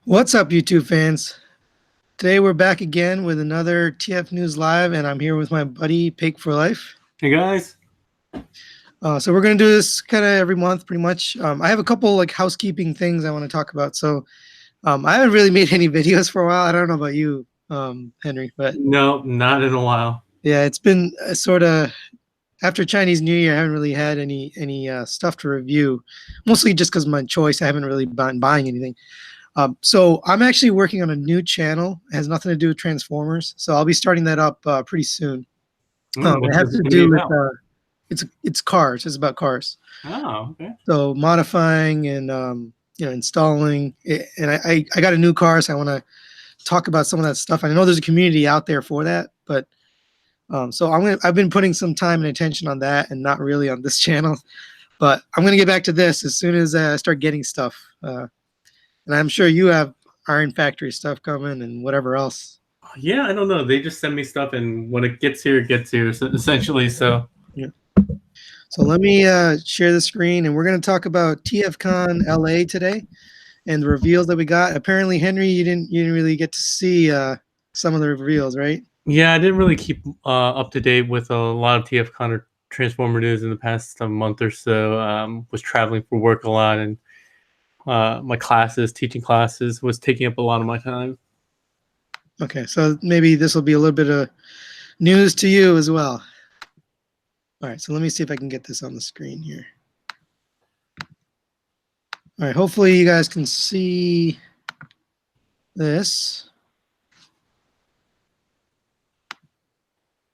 What's up, YouTube fans? Today we're back again with another TF News Live, and I'm here with my buddy Pig for Life. Hey guys. So we're gonna do this kind of every month, pretty much. I have a couple like housekeeping things I want to talk about. So I haven't really made any videos for a while. I don't know about you, Henry, but No, not in a while. yeah, it's been sort of after Chinese New Year. I haven't really had any stuff to review, mostly just because of my choice. I haven't really been buying anything. So I'm actually working on a new channel. It has nothing to do with Transformers. So I'll be starting that up pretty soon. It What's has this to gonna be do with about? it's cars. It's about cars. Oh, okay. So modifying and installing. And I got a new car, so I want to talk about some of that stuff. I know there's a community out there for that, but so I've been putting some time and attention on that, and not really on this channel. But I'm gonna get back to this as soon as I start getting stuff. And I'm sure you have Iron Factory stuff coming and whatever else. Yeah, I don't know. They just send me stuff, and when it gets here, essentially. So Yeah. So let me share the screen, and we're going to talk about TFCon LA today and the reveals that we got. Apparently, Henry, you didn't really get to see some of the reveals, right? yeah, I didn't really keep up to date with a lot of TFCon or Transformer news in the past month or so. Was traveling for work a lot, and my teaching classes, was taking up a lot of my time. Okay, so maybe this will be a little bit of news to you as well. All right, so let me see if I can get this on the screen here. All right, hopefully you guys can see this.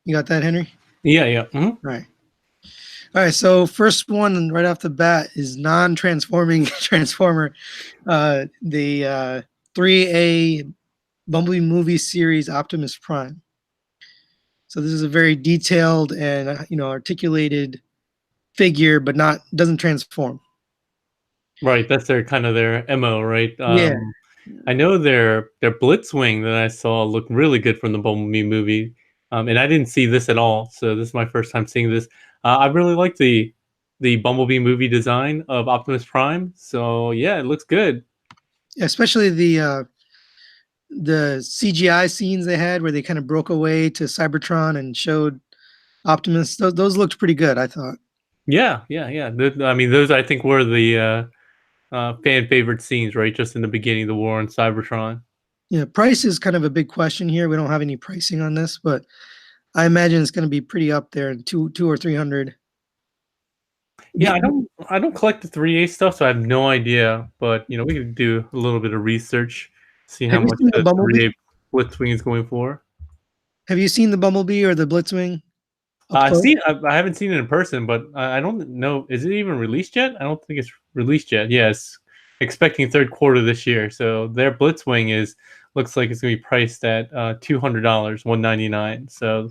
You got that, Henry? Yeah, yeah. All right. All right, so first one right off the bat is non-transforming Transformer, the 3A Bumblebee movie series Optimus Prime. So this is a very detailed and articulated figure, but doesn't transform. Right, that's their MO, right? Yeah. I know their Blitzwing that I saw looked really good from the Bumblebee movie, and I didn't see this at all. So this is my first time seeing this. I really like the Bumblebee movie design of Optimus Prime. So yeah, it looks good. Especially the CGI scenes they had where they kind of broke away to Cybertron and showed Optimus. Those looked pretty good, I thought. Yeah, yeah, yeah. I mean, those I think were the fan favorite scenes, right? Just in the beginning, the war on Cybertron. Yeah, price is kind of a big question here. We don't have any pricing on this, but I imagine it's going to be pretty up there, two or 300. Yeah, I don't collect the 3A stuff, so I have no idea. But we could do a little bit of research, see how Have you much seen the the Bumblebee? 3A Blitzwing is going for. Have you seen the Bumblebee or the Blitzwing up close? I haven't seen it in person, but I don't know. Is it even released yet? I don't think it's released yet. Yes, expecting third quarter this year. So their Blitzwing looks like it's going to be priced at $200, $199. So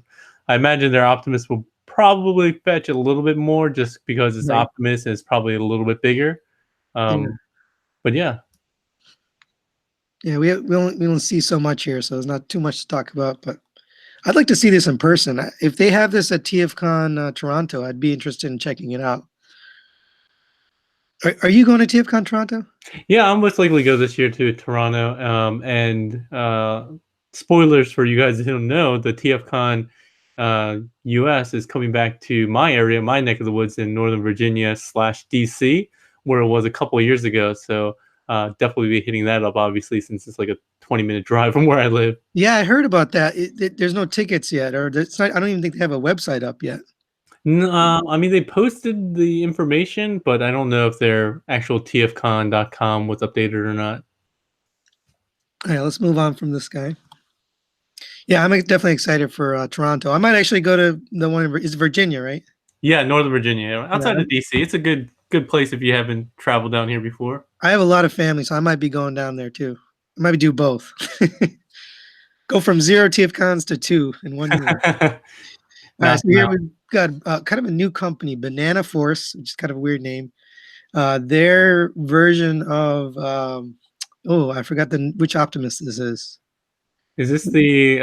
I imagine their Optimus will probably fetch a little bit more, just because it's Right. Optimus and it's probably a little bit bigger. Yeah. But yeah. Yeah, we don't see so much here, so there's not too much to talk about. But I'd like to see this in person. If they have this at TFCon Toronto, I'd be interested in checking it out. Are you going to TFCon Toronto? Yeah, I'm most likely to go this year to Toronto. And spoilers for you guys who don't know, the TFCon US is coming back to my area, my neck of the woods in Northern Virginia / DC, where it was a couple of years ago. So definitely be hitting that up, obviously, since it's like a 20-minute drive from where I live. Yeah, I heard about that. There's no tickets yet, or it's not, I don't even think they have a website up yet. I mean, they posted the information, but I don't know if their actual tfcon.com was updated or not. All right, let's move on from this guy. Yeah, I'm definitely excited for Toronto. I might actually go to the one is Virginia, right? Yeah, Northern Virginia, outside Yeah. of DC. It's a good place if you haven't traveled down here before. I have a lot of family, so I might be going down there too. I might do both. Go from 0 TFCons to 2 in 1 year. All right, so here we've got kind of a new company, Banana Force, which is kind of a weird name. Their version of I forgot which Optimus this is. Is this the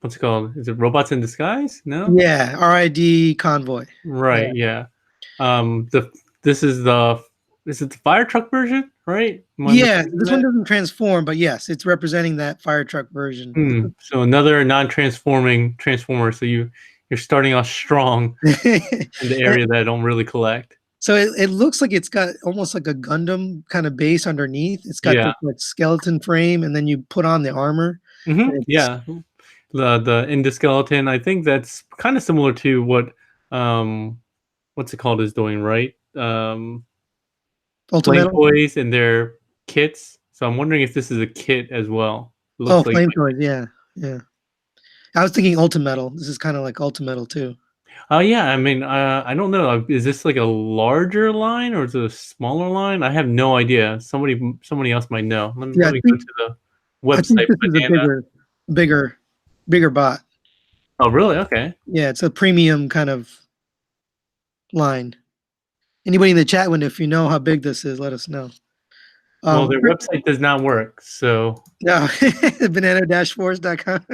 what's it called? Is it Robots in Disguise? No. Yeah, RID Convoy. Right. Yeah. This is the is it the fire truck version, right? Yeah, this one doesn't transform, but yes, it's representing that fire truck version. So another non-transforming transformer. So you're starting off strong in the area that I don't really collect. So it looks like it's got almost like a Gundam kind of base underneath. It's got this like skeleton frame, and then you put on the armor. Yeah, the endoskeleton. I think that's kind of similar to what what's it called is doing, right? Flame Toys and their kits. So I'm wondering if this is a kit as well. Looks Flame Toys, yeah. I was thinking Ultimetal. This is kind of like Ultimetal too. Oh yeah, I mean, I don't know. Is this like a larger line or is it a smaller line? I have no idea. Somebody else might know. Let me go to the website. I think this is a bigger bot. Oh really? Okay. Yeah, it's a premium kind of line. Anybody in the chat window, if you know how big this is, let us know. Well, their website does not work, so no, banana-force.com.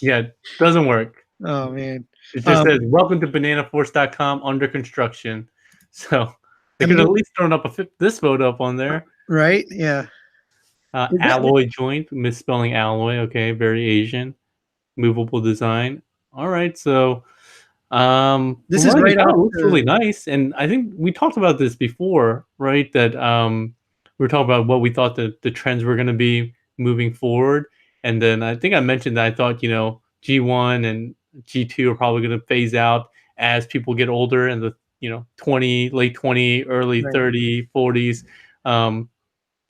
Yeah, it doesn't work. Oh man. It just says welcome to bananaforce.com under construction. So they could at least thrown up this photo up on there. Right? Yeah. Alloy joint, misspelling alloy. Okay, very Asian. Movable design. All right, so this is right out. Looks really nice, and I think we talked about this before, right? That we were talking about what we thought the trends were going to be moving forward, and then I think I mentioned that I thought G1 and G2 are probably going to phase out as people get older and the 20, late 20, early 30, 40s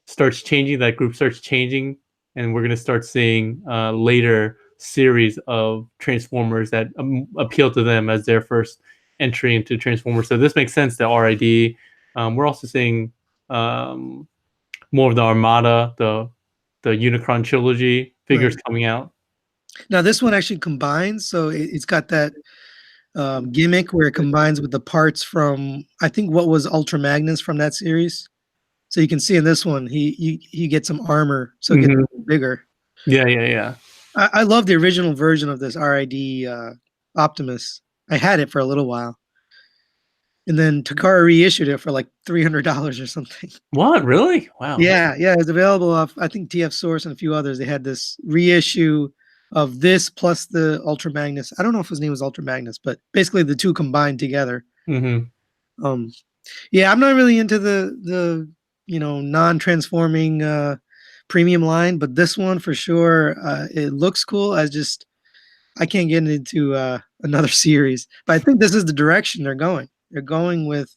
starts changing. That group starts changing, and we're going to start seeing later series of Transformers that appeal to them as their first entry into Transformers. So this makes sense to RID. We're also seeing more of the Armada, the Unicron trilogy figures coming out. Now this one actually combines, so it's got that gimmick where it combines with the parts from, I think, what was Ultra Magnus from that series. So you can see in this one, he gets some armor, so it gets bigger. Yeah. I love the original version of this RID Optimus. I had it for a little while, and then Takara reissued it for like $300 or something. What? Really? Wow. Yeah. It's available off, I think, TF Source and a few others. They had this reissue of this plus the Ultra Magnus. I don't know if his name was Ultra Magnus, but basically the two combined together. Yeah, I'm not really into the non-transforming premium line, but this one for sure, it looks cool. I can't get into another series, but I think this is the direction they're going. They're going with,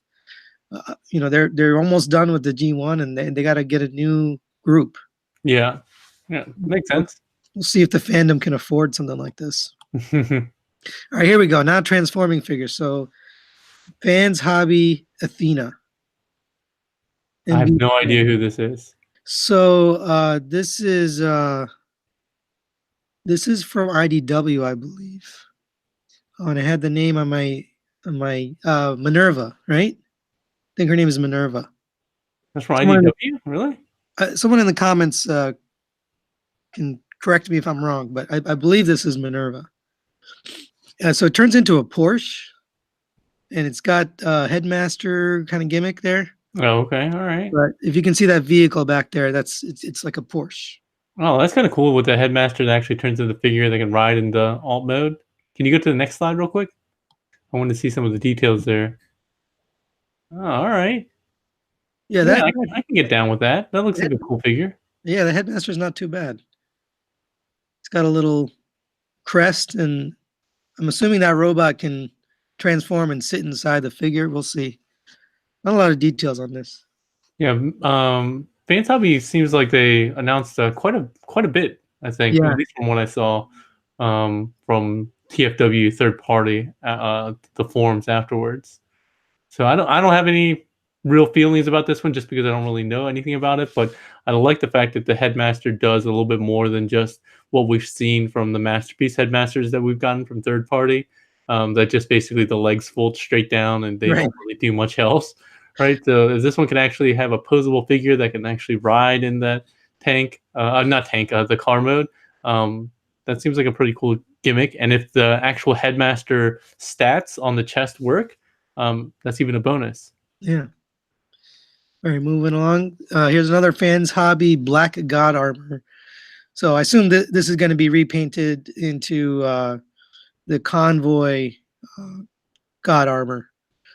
they're almost done with the G1, and they got to get a new group. Yeah, makes sense. We'll see if the fandom can afford something like this. All right, here we go. Now transforming figures. So Fans Hobby Athena. I have no idea who this is. So this is from IDW, I believe. Oh, and I had the name on my Minerva, right? I think her name is Minerva. That's from IDW, really? Someone in the comments can correct me if I'm wrong, but I believe this is Minerva. So it turns into a Porsche, and it's got headmaster kind of gimmick there. Oh, okay, all right. But if you can see that vehicle back there, it's like a Porsche. Oh, that's kind of cool with the headmaster that actually turns into the figure that can ride in the alt mode. Can you go to the next slide real quick? I want to see some of the details there. Oh, all right. Yeah, I can get down with that. That looks like a cool figure. Yeah, the headmaster's not too bad. It's got a little crest, and I'm assuming that robot can transform and sit inside the figure. We'll see. Not a lot of details on this. Yeah, Fans Hobby seems like they announced quite a bit. I think, at least from what I saw from TFW third party, the forums afterwards. So I don't have any real feelings about this one just because I don't really know anything about it. But I like the fact that the headmaster does a little bit more than just what we've seen from the masterpiece headmasters that we've gotten from third party. That just basically the legs fold straight down and they don't really do much else. Right, so if this one can actually have a posable figure that can actually ride in that tank, the car mode, that seems like a pretty cool gimmick. And if the actual headmaster stats on the chest work, that's even a bonus. Yeah. All right, moving along. Here's another fan's hobby: Black God armor. So I assume that this is going to be repainted into the convoy uh, God armor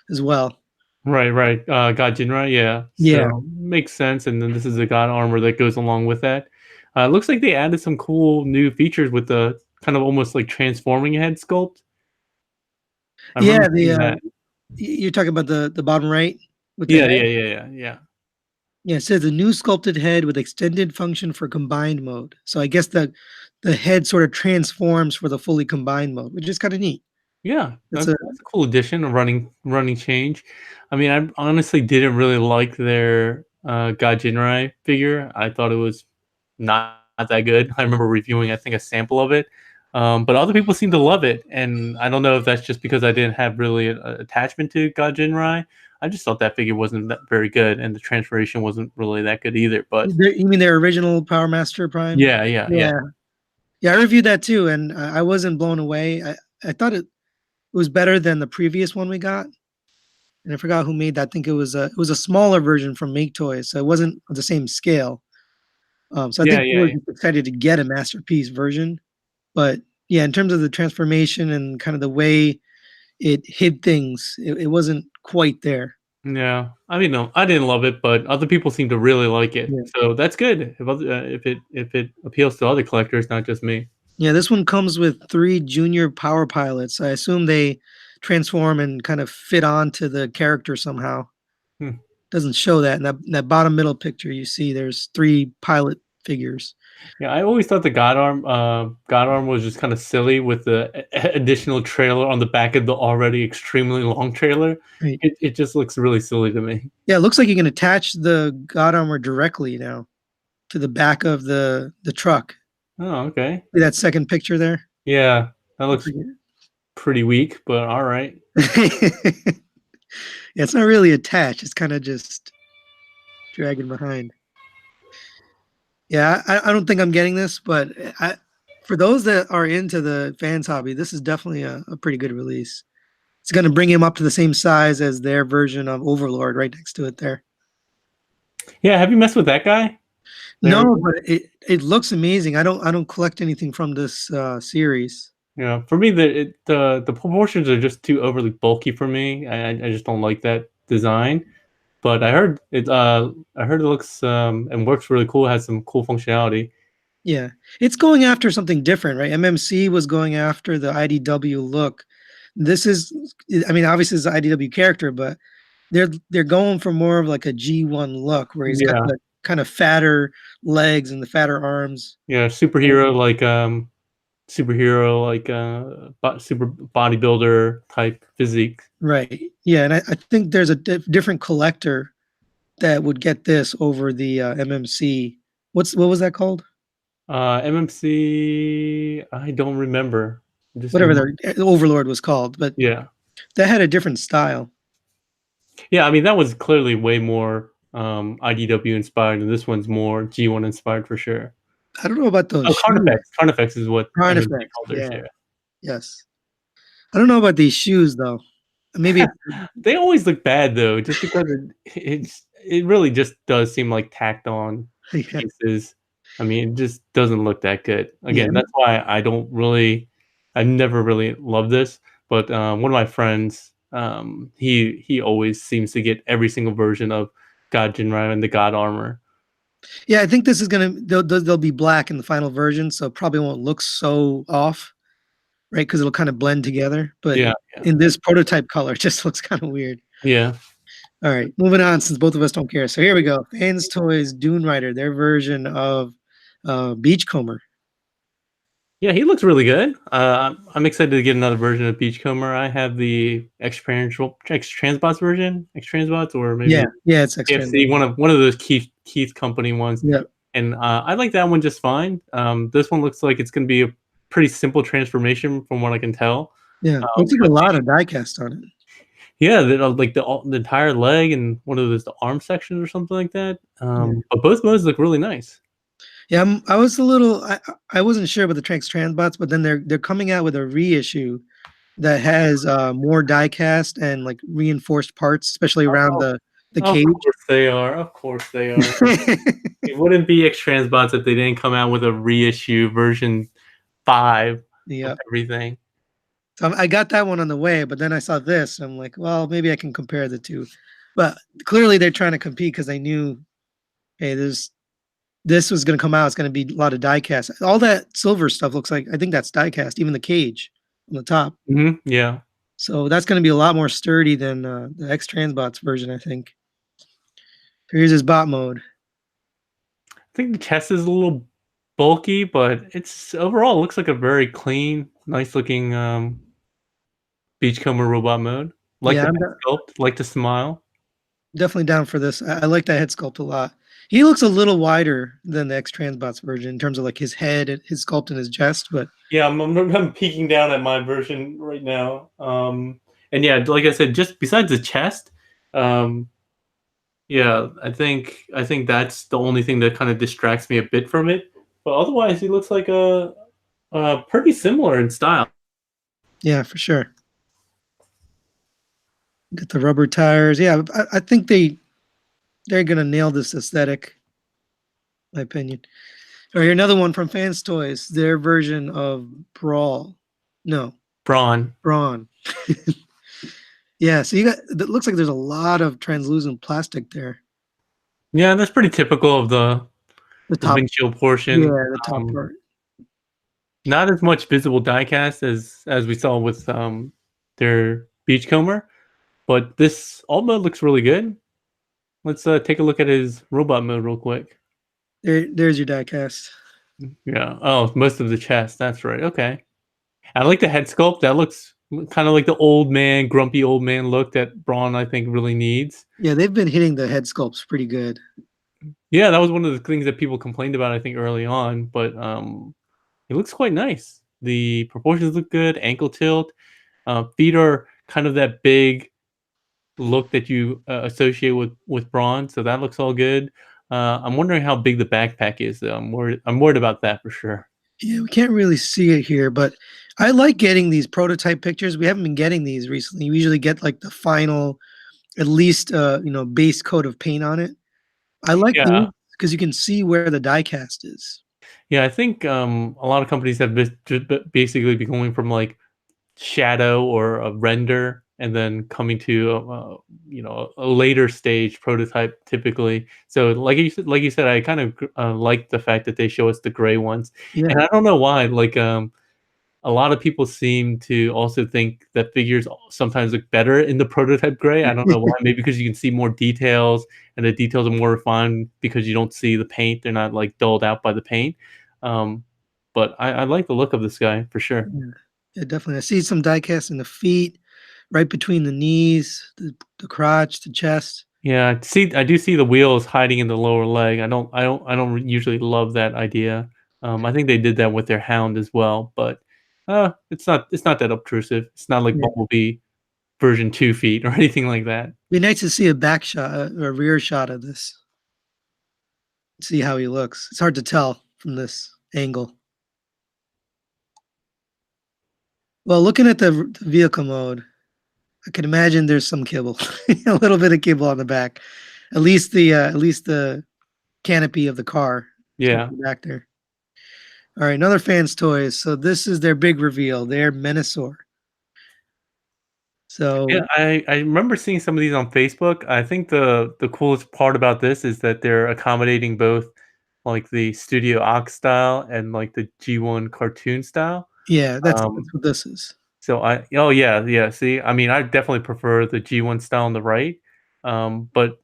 as well. Right. God Jinra, yeah. Yeah, So makes sense. And then this is the God armor that goes along with that. Looks like they added some cool new features with the kind of almost like transforming head sculpt. I remember yeah. seeing that. You're talking about the bottom right with the Yeah, head. yeah. Yeah, it says a new sculpted head with extended function for combined mode. So I guess the head sort of transforms for the fully combined mode, which is kind of neat. Yeah, That's a that's a cool addition, a running change. I mean, I honestly didn't really like their God Jinrai figure. I thought it was not that good. I remember reviewing, I think, a sample of it, but other people seem to love it, and I don't know if that's just because I didn't have really an attachment to God Jinrai. I just thought that figure wasn't that very good, and the transformation wasn't really that good either. But you mean their original Power Master Prime? yeah. Yeah. Yeah, I reviewed that too, and I wasn't blown away. I thought it was better than the previous one we got, and I forgot who made that. I think it was a smaller version from Make Toys, so it wasn't of the same scale. So I think we were Yeah. just excited to get a masterpiece version, but yeah, in terms of the transformation and kind of the way it hid things, it wasn't quite there. Yeah, I mean, no, I didn't love it, but other people seem to really like it, Yeah. so that's good. If it appeals to other collectors, not just me. Yeah, this one comes with 3 junior power pilots. I assume they transform and kind of fit onto the character somehow. Hmm. Doesn't show that in that bottom middle picture. You see, there's 3 pilot figures. Yeah, I always thought the God Arm was just kind of silly with the additional trailer on the back of the already extremely long trailer. Right. It just looks really silly to me. Yeah, it looks like you can attach the God armor directly now to the back of the truck. Oh, okay. See that second picture there? Yeah, that Looks looks like pretty weak, but all right. it- yeah, it's not really attached. It's kind of just dragging behind. Yeah, I don't think I'm getting this, but for those that are into the fans hobby, this is definitely a pretty good release. It's going to bring him up to the same size as their version of Overlord right next to it there. Yeah, have you messed with that guy? There, No, but it looks amazing. I don't collect anything from this series. yeah. For me, the proportions are just too overly bulky for me. I just don't like that design. But I heard it looks and works really cool. It has some cool functionality. Yeah, it's going after something different, right? MMC was going after the IDW look. This is, I mean, obviously it's an IDW character, but they're going for more of like a G1 look, where he's got Yeah, the kind of fatter legs and the fatter arms. yeah. Superhero like super bodybuilder type physique. Right. Yeah, and I think there's a different collector that would get this over the MMC. What was that called? MMC. I don't remember. Just Whatever their Overlord was called, but yeah. that had a different style. Yeah, I mean that was clearly way more IDW inspired, and this one's more G1 inspired for sure. I don't know about those Oh, shoes. Carnifex is what MMC Artifacts. called theirs. Yeah. Yeah, Yes. I don't know about these shoes though. Maybe they always look bad though, just because it really just does seem like tacked on yeah, pieces. I mean, it just doesn't look that good. yeah, Again, that's why I never really loved this. But one of my friends, he always seems to get every single version of God Jinrai and the God armor. yeah. I think this is gonna they'll be black in the final version, so it probably won't look so off, right? Because it'll kind of blend together. But Yeah, in this prototype color, it just looks kind of weird. yeah. All right, moving on since both of us don't care. So here we go. Fans Toys Dune Rider, their version of Beachcomber. Yeah, he looks really good. I'm excited to get another version of Beachcomber. I have the X Transbots version, X Transbots, or maybe Yeah, it's extra. TFC, one of those Keith company ones. Yeah, And I like that one just fine. This one looks like it's going to be a pretty simple transformation from what I can tell. yeah. Looks like a lot of diecast on it. Yeah, like the entire leg and one of those the arm sections or something like that. Yeah. But both modes look really nice. Yeah, I was a little. I wasn't sure about the Transbots, but then they're coming out with a reissue that has more diecast and like reinforced parts, especially around Oh, the the Of cage. course they are. Of course they are. It wouldn't be X Transbots if they didn't come out with a reissue version 5 of Yep. everything. So I got that one on the way, but then I saw this. I'm like, well, maybe I can compare the two. But clearly they're trying to compete because they knew, hey, this was going to come out. It's going to be a lot of die cast. All that silver stuff looks like, I think that's die cast, even the cage on the top. Yeah. So that's going to be a lot more sturdy than the X Transbots version, I think. Here's his bot mode. I think the chest is a little bulky, but it's overall looks like a very clean, nice looking Beachcomber robot mode. Like Yeah, the I'm head sculpt, like the smile. definitely down for this. I like that head sculpt a lot. He looks a little wider than the X Transbots version in terms of like his head, his sculpt, and his chest. But Yeah, I'm peeking down at my version right now. And yeah, like I said, just besides the chest, um, yeah, I think that's the only thing that kind of distracts me a bit from it. But otherwise, he looks like a pretty similar in style. yeah, for sure. Get the rubber tires. Yeah, I think they're gonna nail this aesthetic. My opinion. All right, another one from Fans Toys. Their version of Brawl. No, Brawn. Brawn. Yeah, so you got. It looks like there's a lot of translucent plastic there. Yeah, that's pretty typical of the Top. windshield portion. Yeah, the top part. Not as much visible diecast as we saw with their Beachcomber, but this alt mode looks really good. Let's take a look at his robot mode real quick. There's your diecast. Yeah. Oh, most of the chest. That's right. Okay. I like the head sculpt. That looks kind of like the old man, grumpy old man look that Braun I think really needs. Yeah, they've been hitting the head sculpts pretty good. Yeah, that was one of the things that people complained about I think early on, but it looks quite nice. The proportions look good. Ankle tilt. Feet are kind of that big look that you associate with Braun, so that looks all good. I'm wondering how big the backpack is, though. I'm worried about that for sure. Yeah, we can't really see it here, but I like getting these prototype pictures. We haven't been getting these recently. We usually get like the final, at least base coat of paint on it. I like Yeah, these because you can see where the die cast is. yeah. I think a lot of companies have basically been going from like shadow or a render, and then coming to a later stage prototype typically. So like you said, I kind of like the fact that they show us the gray ones, Yeah, and I don't know why. Like a lot of people seem to also think that figures sometimes look better in the prototype gray. I don't know why. Maybe because you can see more details, and the details are more refined because you don't see the paint. They're not like dulled out by the paint. Um, but I like the look of this guy for sure. yeah, yeah, definitely. I see some die cast in the feet, right between the knees, the crotch, the chest. Yeah, I do see the wheels hiding in the lower leg. I don't usually love that idea. I think they did that with their Hound as well, but it's not that obtrusive. It's not like Yeah. Bumblebee version 2 feet or anything like that. Be nice to see a back shot or a rear shot of this. See how he looks. It's hard to tell from this angle. Well, looking at the vehicle mode, I can imagine there's some kibble, a little bit of kibble on the back. At least the canopy of the car Yeah. back there. All right, another Fans Toys. So this is their big reveal. They're Menasor. So Yeah, I remember seeing some of these on Facebook. I think the coolest part about this is that they're accommodating both like the Studio Ox style and like the G1 cartoon style. yeah, that's Um, what this is. So oh yeah, yeah. See, I mean, I definitely prefer the G1 style on the right, but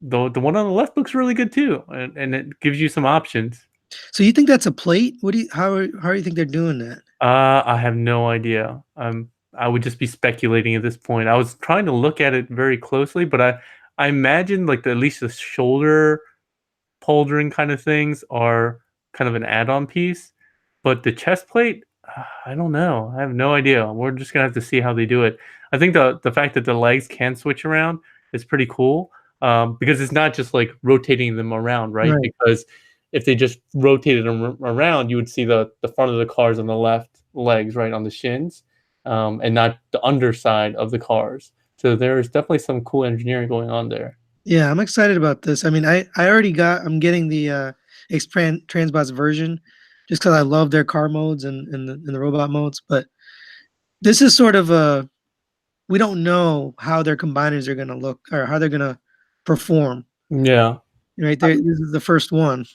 the one on the left looks really good too, and it gives you some options. So you think that's a plate? What do you how do you think they're doing that? I have no idea. I would just be speculating at this point. I was trying to look at it very closely, but I imagine like at least the shoulder pauldron kind of things are kind of an add-on piece, but the chest plate, I don't know. I have no idea. We're just gonna have to see how they do it. I think the fact that the legs can switch around is pretty cool, because it's not just like rotating them around, right? Right. Because if they just rotated them around, you would see the front of the cars on the left legs, right on the shins, and not the underside of the cars. So there's definitely some cool engineering going on there. Yeah, I'm excited about this. I mean, I'm getting the Transbots version just because I love their car modes and the robot modes. But this is sort of we don't know how their combiners are going to look or how they're going to perform. Yeah. Right there, this is the first one.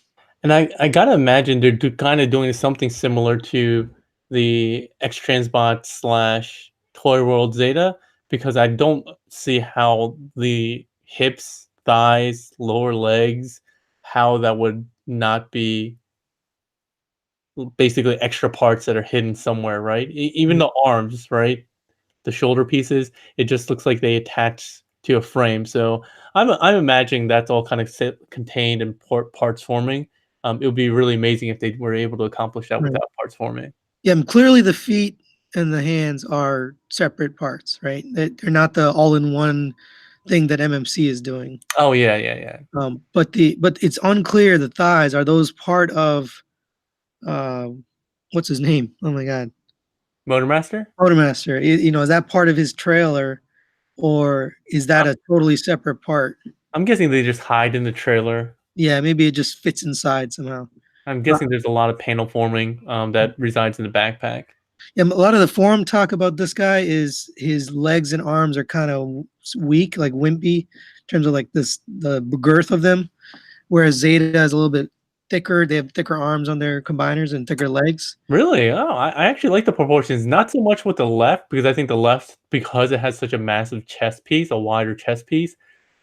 And I gotta imagine they're kind of doing something similar to the X Transbot slash Toy World Zeta, because I don't see how the hips, thighs, lower legs, how that would not be basically extra parts that are hidden somewhere, right? Even Right. the arms, right? The shoulder pieces, it just looks like they attach to a frame. So I'm imagining that's all kind of contained in parts forming. It would be really amazing if they were able to accomplish that Right. without parts forming. Yeah, clearly the feet and the hands are separate parts, right? They're not the all-in-one thing that MMC is doing. Oh yeah, yeah, yeah. But it's unclear the thighs are those part of uh, what's his name? Oh my God, Motormaster? Motormaster. Is that part of his trailer, or is that a totally separate part? I'm guessing they just hide in the trailer. Yeah, maybe it just fits inside somehow. I'm Right. guessing there's a lot of panel forming that resides in the backpack. Yeah, a lot of the forum talk about this guy is his legs and arms are kind of weak, like wimpy, in terms of like the girth of them. Whereas Zeta is a little bit thicker. They have thicker arms on their combiners and thicker legs. Really? Oh, I actually like the proportions. Not so much with the left, because I think the left, because it has such a massive chest piece, a wider chest piece,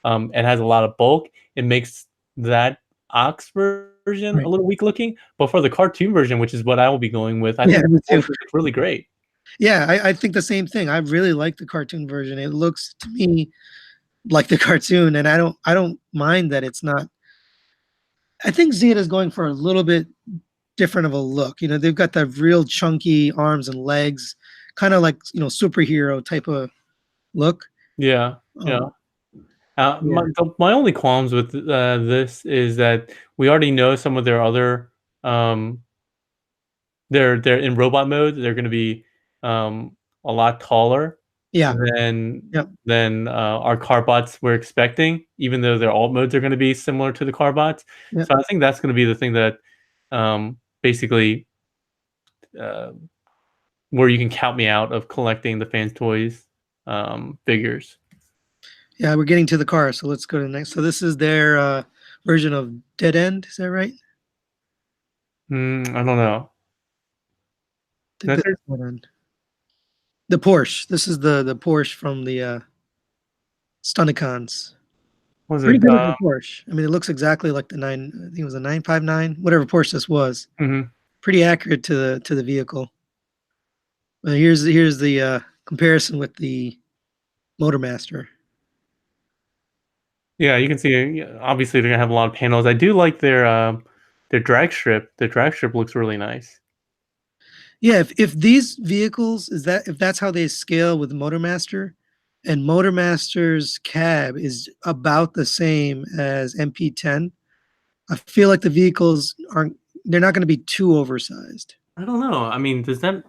and has a lot of bulk, it makes that Ox version a Right. little weak looking. But for the cartoon version, which is what I will be going with, I Yeah, think the me too. proportions look really great. Yeah, I think the same thing. I really like the cartoon version. It looks to me like the cartoon, and I don't mind that it's not. I think Zeta's going for a little bit different of a look. They've got the real chunky arms and legs, kind of like superhero type of look. Yeah, yeah. Um, yeah, My only qualms with this is that we already know some of their other um, they're in robot mode. They're going to be a lot taller yeah, than yeah, our carbots were expecting, even though their alt modes are going to be similar to the carbots. yeah, So I think that's going to be the thing that basically uh, where you can count me out of collecting the fans toys figures. yeah. We're getting to the car, so let's go to the next. So this is their version of Dead End. Is that right? I don't know. I think That's this is Dead End. The Porsche. This is the Porsche from the Stunticons. was Pretty it? good looking Porsche. I mean, it looks exactly like the nine. I think it was a 959, whatever Porsche this was. Mhm. Pretty accurate to the vehicle. Here's the comparison with the Motormaster. Yeah, you can see. Obviously, they're gonna have a lot of panels. I do like their drag strip. The drag strip looks really nice. Yeah, if these vehicles if that's how they scale with Motormaster, and Motormaster's cab is about the same as MP10, I feel like the vehicles aren't they're not going to be too oversized. I don't know. I mean, does that?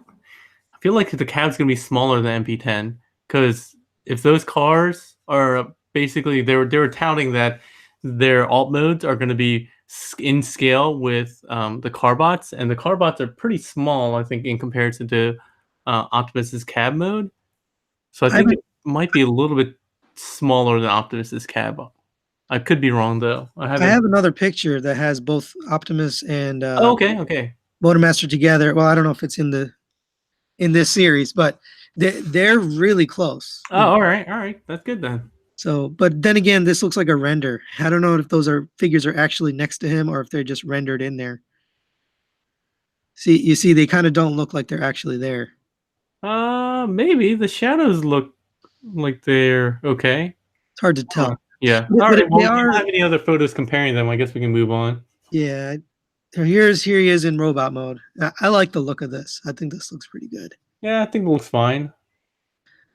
I feel like the cab's gonna be smaller than MP10, because if those cars are basically they were touting that their alt modes are gonna be in scale with the carbots, and the carbots are pretty small, I think, in comparison to Optimus's cab mode. So I I think haven't it might be a little bit smaller than Optimus's cab. I could be wrong though. I I haven't. have another picture that has both Optimus and Oh, okay, okay. Motormaster together. Well, I don't know if it's in this series, but they're really close. Oh, all right, all right. That's good then. So, but then again, this looks like a render. I don't know if those are figures are actually next to him or if they're just rendered in there. You see, they kind of don't look like they're actually there. Maybe the shadows look like they're okay. It's hard to tell. Yeah. But, All but right. they Well, if you don't are, have any other photos comparing them, I guess we can move on. yeah. So here he is in robot mode. I like the look of this. I think this looks pretty good. Yeah, I think it looks fine.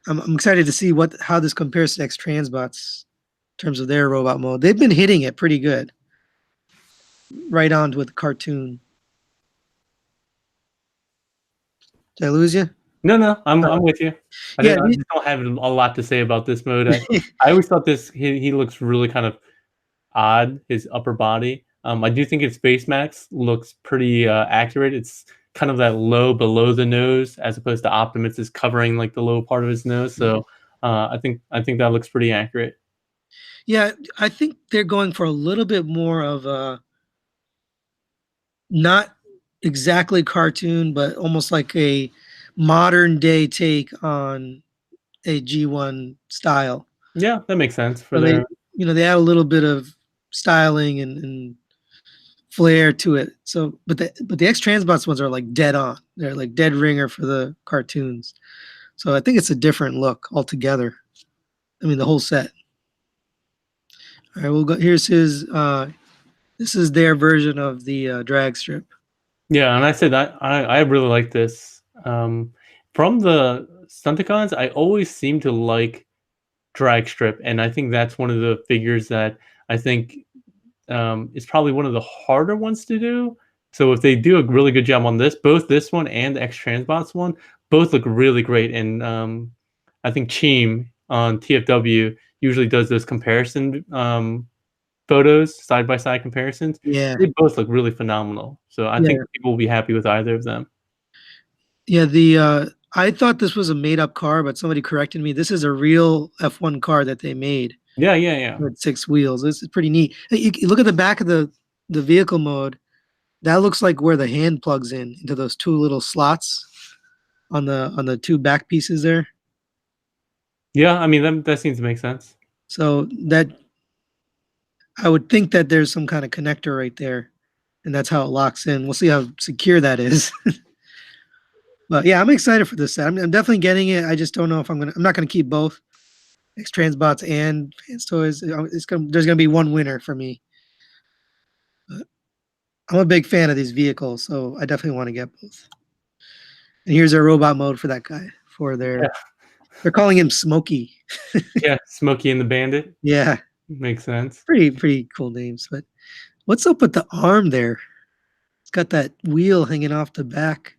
I'm excited to see how this compares to X Transbots in terms of their robot mode. They've been hitting it pretty good. Right on with the cartoon. Did I lose you? No, I'm with you. I Yeah, didn't. I just don't have a lot to say about this mode. I always thought this. He looks really kind of odd. His upper body. I do think his face max looks pretty accurate. It's kind of that low below the nose, as opposed to Optimus is covering like the low part of his nose. So I think that looks pretty accurate. yeah, I think they're going for a little bit more of a not exactly cartoon, but almost like a modern day take on a G1 style. Yeah, that makes sense for So they, their. they add a little bit of styling and flair to it. So, but the X Transbots ones are like dead on. They're like dead ringer for the cartoons. So I think it's a different look altogether. I mean, the whole set. All right, we'll go. Here's his. This is their version of the drag strip. Yeah, and I said I really like this. From the Stunticons, I always seem to like drag strip, and I think that's one of the figures that I think is probably one of the harder ones to do. So if they do a really good job on this, both this one and the X Transbots one, both look really great. And I think Cheem on TFW usually does those comparison photos, side by side comparisons. Yeah, They both look really phenomenal. So I think yeah, people will be happy with either of them. yeah. The I thought this was a made up car, but somebody corrected me. This is a real F1 car that they made Yeah. with 6 wheels. This is pretty neat. Hey, you look at the back of the vehicle mode. That looks like where the hand plugs in into those two little slots on the two back pieces there. Yeah, I mean that seems to make sense. So that I would think that there's some kind of connector right there, and that's how it locks in. We'll see how secure that is. But yeah, I'm excited for this set. I'm definitely getting it. I just don't know if I'm not gonna keep both X Transbots and Fans Toys. There's gonna be one winner for me. But I'm a big fan of these vehicles, so I definitely want to get both. And here's our robot mode for that guy. Yeah, They're calling him Smokey. yeah, Smokey and the Bandit Yeah, makes sense. pretty cool names. But what's up with the arm there? It's got that wheel hanging off the back.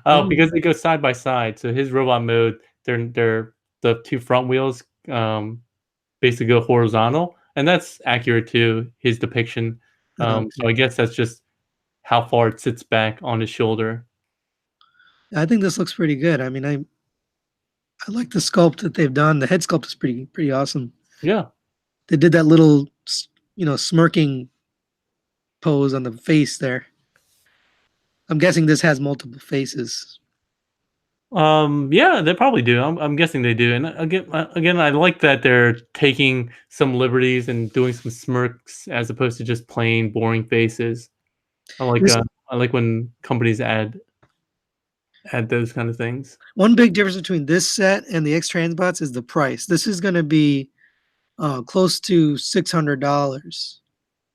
Oh, because they go side by side. So his robot mode, they're the two front wheels basically go horizontal, and that's accurate to his depiction. So I guess that's just how far it sits back on his shoulder. I think this looks pretty good. I mean, I like the sculpt that they've done. The head sculpt is pretty awesome. Yeah. They did that little, smirking pose on the face there. I'm guessing this has multiple faces. Yeah, they probably do. I'm guessing they do. And again, I like that they're taking some liberties and doing some smirks as opposed to just plain boring faces. This I like when companies add those kind of things. one big difference between this set and the X Transbots is the price. This is going to be close to $600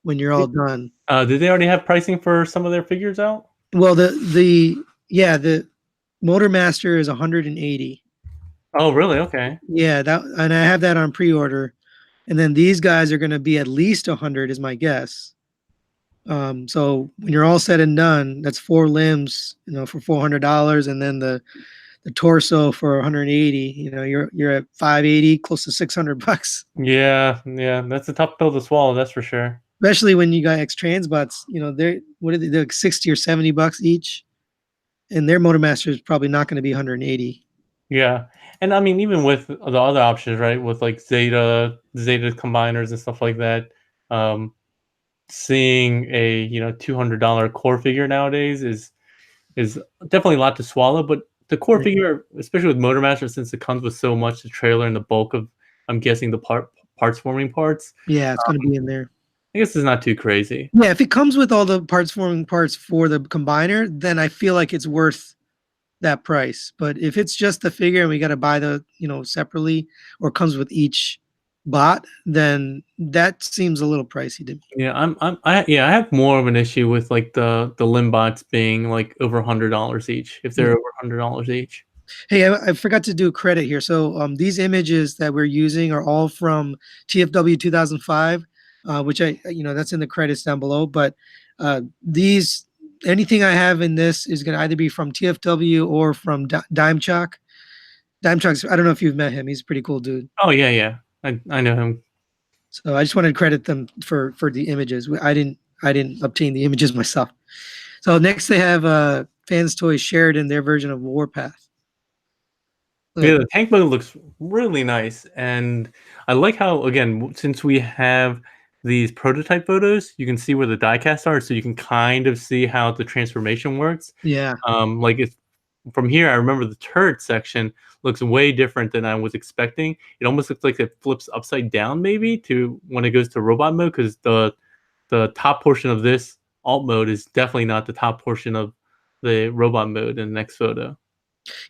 when you're all done. Did they already have pricing for some of their figures out? Well, the Motor Master is 180. Oh, really? Okay. Yeah, and I have that on pre-order, and then these guys are going to be at least 100, is my guess. So when you're all said and done, that's 4 limbs, for $400, and then the torso for 180. You're at 580, close to $600. Yeah, that's a tough pill to swallow, that's for sure. Especially when you got X Transbots, they're like 60 or $70 each, and their Motor Master is probably not going to be 180. Yeah, and I mean, even with the other options, right, with like Zeta combiners and stuff like that, seeing a $200 core figure nowadays is definitely a lot to swallow. But the core figure, especially with Motor Master, since it comes with so much, the trailer and the bulk of, I'm guessing, the parts forming parts. Yeah, it's going to be in there. I guess it's not too crazy. Yeah, if it comes with all the parts forming parts for the combiner, then I feel like it's worth that price. But if it's just the figure and we got to buy the separately, or comes with each bot, then that seems a little pricey to me. Yeah, I have more of an issue with like the limb bots being like over $100 each, if they're over $100 each. Hey, I forgot to do credit here. So these images that we're using are all from TFW 2005, which that's in the credits down below. But these anything I have in this is going to either be from TFW or from Dime Chalk. Dime Chalk's, I don't know if you've met him. He's a pretty cool dude. Oh yeah, yeah. I know him. So I just wanted to credit them for the images. I didn't obtain the images myself. So next they have Fans Toys Sheridan, their version of Warpath. Yeah, the tank mode looks really nice, and I like how, again, since we have these prototype photos, you can see where the diecasts are, so you can kind of see how the transformation works. Yeah. Like it's from here, I remember the turret section looks way different than I was expecting. It almost looks like it flips upside down, maybe, to when it goes to robot mode, because the top portion of this alt mode is definitely not the top portion of the robot mode in the next photo.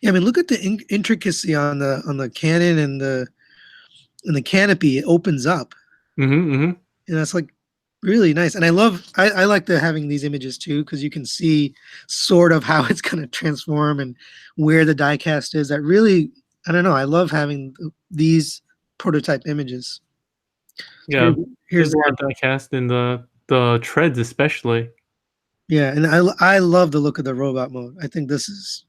Yeah, I mean, look at the intricacy on the cannon and the canopy. It opens up, and that's like really nice. And I like the having these images too, because you can see sort of how it's going to transform and where the diecast is. That really, I don't know. I love having these prototype images. Yeah, So here's there's a lot of diecast in the treads, especially. yeah, and I love the look of the robot mode. I think this is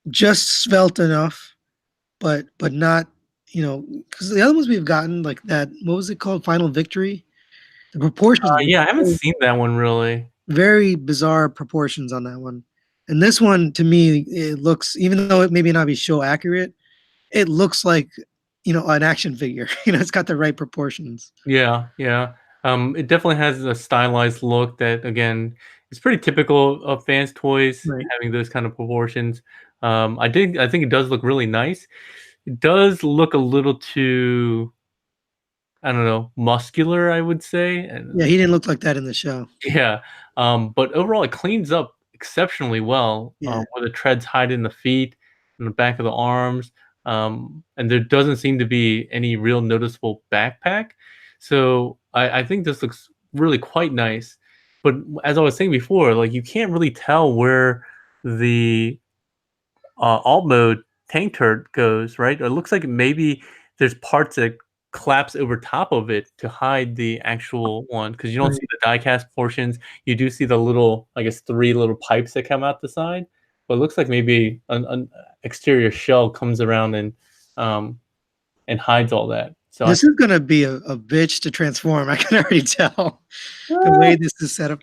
just svelte enough, but not, because the other ones we've gotten, like that, what was it called, Final Victory, the proportions Yeah, I haven't seen that one really. very bizarre proportions on that one. And this one, to me, it looks, even though it maybe not be show accurate, it looks like, an action figure. It's got the right proportions. Yeah, yeah. It definitely has a stylized look that, again, is pretty typical of Fans Toys, Right. having those kind of proportions. I think it does look really nice. It does look a little too, I don't know, muscular, I would say. And Yeah, he didn't look like that in the show. yeah, but overall, it cleans up exceptionally well. Yeah. Where the treads hide in the feet and the back of the arms, and there doesn't seem to be any real noticeable backpack. So I think this looks really quite nice. But as I was saying before, like you can't really tell where the alt mode tank turret goes, right? It looks like maybe there's parts that collapse over top of it to hide the actual one, because you don't see the diecast portions. You do see the little, I guess, 3 little pipes that come out the side, but it looks like maybe an exterior shell comes around and hides all that. So This is gonna be a bitch to transform. I can already tell the way this is set up.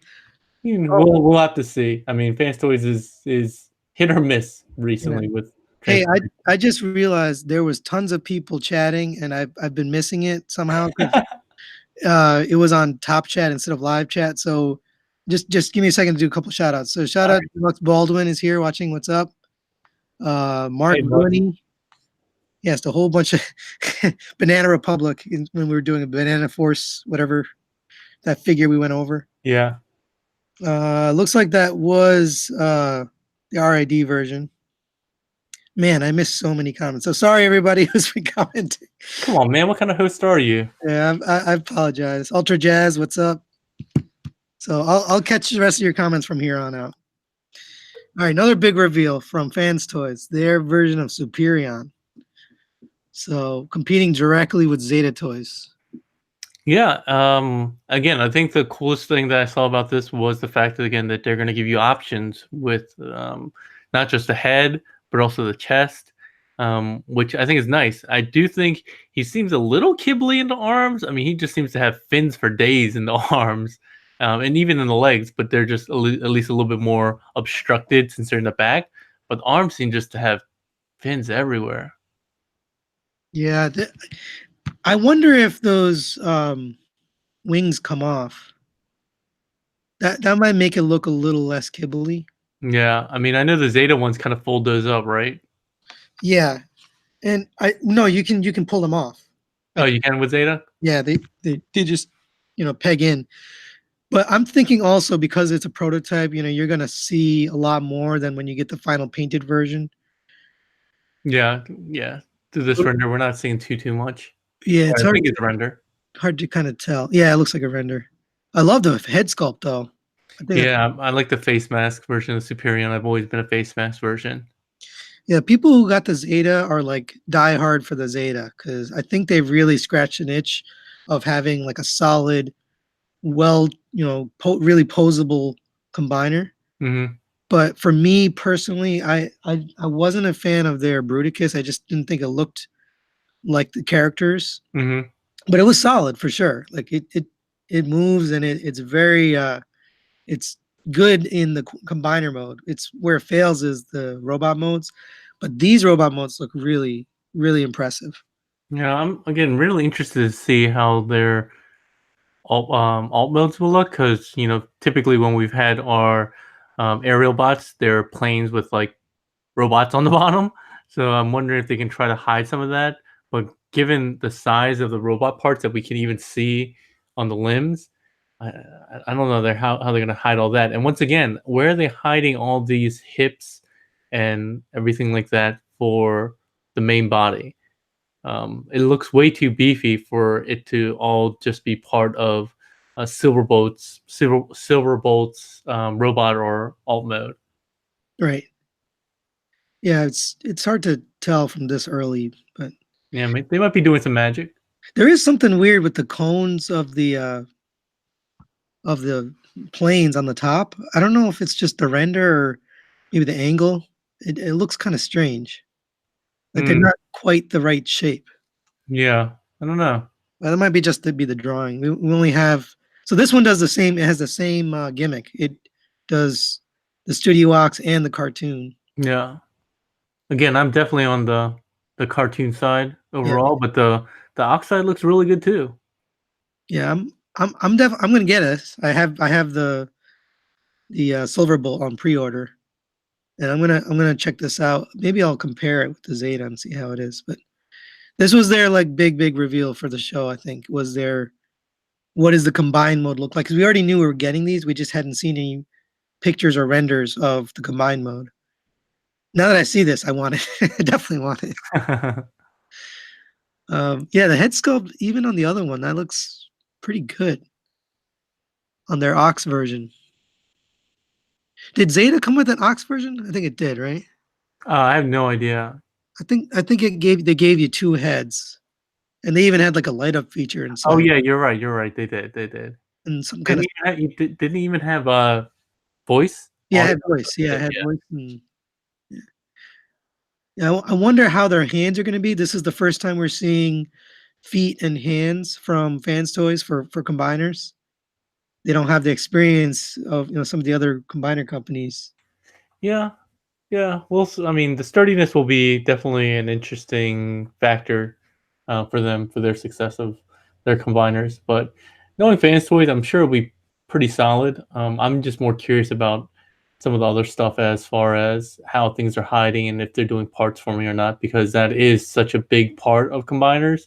we'll have to see. I mean, Fans Toys is hit or miss recently with. Hey, I just realized there was tons of people chatting, and I've been missing it somehow. It was on Top Chat instead of Live Chat. So just give me a second to do a couple shout outs. So shout out to Lux Baldwin is here watching. What's up? Mark Rooney. Yes, a whole bunch of Banana Republic when we were doing a Banana Force, whatever that figure we went over. Yeah. Looks like that was the RID version. Man, I missed so many comments. So sorry, everybody who's been commenting. Come on, man. What kind of host are you? Yeah, I apologize. Ultra Jazz, what's up? So I'll catch the rest of your comments from here on out. All right, another big reveal from Fans Toys, their version of Superion. So competing directly with Zeta Toys. Yeah. Again, I think the coolest thing that I saw about this was the fact that, again, that they're going to give you options with not just the head, but also the chest, which I think is nice. I do think he seems a little kibbly in the arms. I mean, he just seems to have fins for days in the arms, and even in the legs, but they're just at least a little bit more obstructed since they're in the back. But the arms seem just to have fins everywhere. Yeah, I wonder if those wings come off. That might make it look a little less kibbly. Yeah, I mean, I know the Zeta ones kind of fold those up, right? Yeah, and you can pull them off. Oh, you can with Zeta? Yeah, they just peg in. But I'm thinking also because it's a prototype, you're gonna see a lot more than when you get the final painted version. Yeah, yeah. Through this render, we're not seeing too much. Yeah, it's I think it's a render. Hard to kind of tell. Yeah, it looks like a render. I love the head sculpt though. Yeah, I like the face mask version of Superion. I've always been a face mask version. Yeah, people who got the Zeta are like die hard for the Zeta because I think they've really scratched an itch of having like a solid, well, really posable combiner. Mm-hmm. But for me personally, I wasn't a fan of their Bruticus. I just didn't think it looked like the characters. Mm-hmm. But it was solid for sure. Like it moves and it's very it's good in the combiner mode. It's where it fails is the robot modes, but these robot modes look really impressive. Yeah, I'm again really interested to see how their alt modes will look because typically when we've had our aerial bots, they're planes with like robots on the bottom. So I'm wondering if they can try to hide some of that. But given the size of the robot parts that we can even see on the limbs, I don't know how they're going to hide all that. And once again, where are they hiding all these hips and everything like that for the main body? It looks way too beefy for it to all just be part of a Silverbolt's robot or alt mode. Right. Yeah, it's hard to tell from this early, but Yeah, they might be doing some magic. there is something weird with the cones of the planes on the top. I don't know if it's just the render or maybe the angle. It looks kind of strange. Like they're Hmm. not quite the right shape. Yeah, I don't know. Well, that might be just to be the drawing. We only have so this one does the same. It has the same gimmick. It does the Studio Ox and the cartoon. Yeah. Again, I'm definitely on the cartoon side Yeah, overall, but the oxide looks really good too. yeah. I'm gonna get it. I have the Silverbolt on pre-order, and I'm gonna check this out. Maybe I'll compare it with the Zeta and see how it is. But this was their like big reveal for the show. I think was their what does the combined mode look like? Because we already knew we were getting these. We just hadn't seen any pictures or renders of the combined mode. Now that I see this, I want it. I definitely want it. Yeah, the head sculpt, even on the other one, that looks pretty good on their Ox version. Did Zeta come with an Ox version? I think it did, right? I have no idea. I think they gave you two heads, and they even had like a light up feature Oh inside yeah, you're right. You're right. They did. They did. and some kind of Didn't he even have voice yeah, I audio? had voice. Yeah, I had Yeah. voice. And, yeah, yeah. I wonder how their hands are going to be. This is the first time we're seeing feet and hands from Fans Toys for combiners. They don't have the experience of some of the other combiner companies. Yeah. Yeah. I mean, the sturdiness will be definitely an interesting factor for them for their success of their combiners. But knowing fans toys, I'm sure it'll be pretty solid. I'm just more curious about some of the other stuff as far as how things are hiding and if they're doing parts for me or not, because that is such a big part of combiners.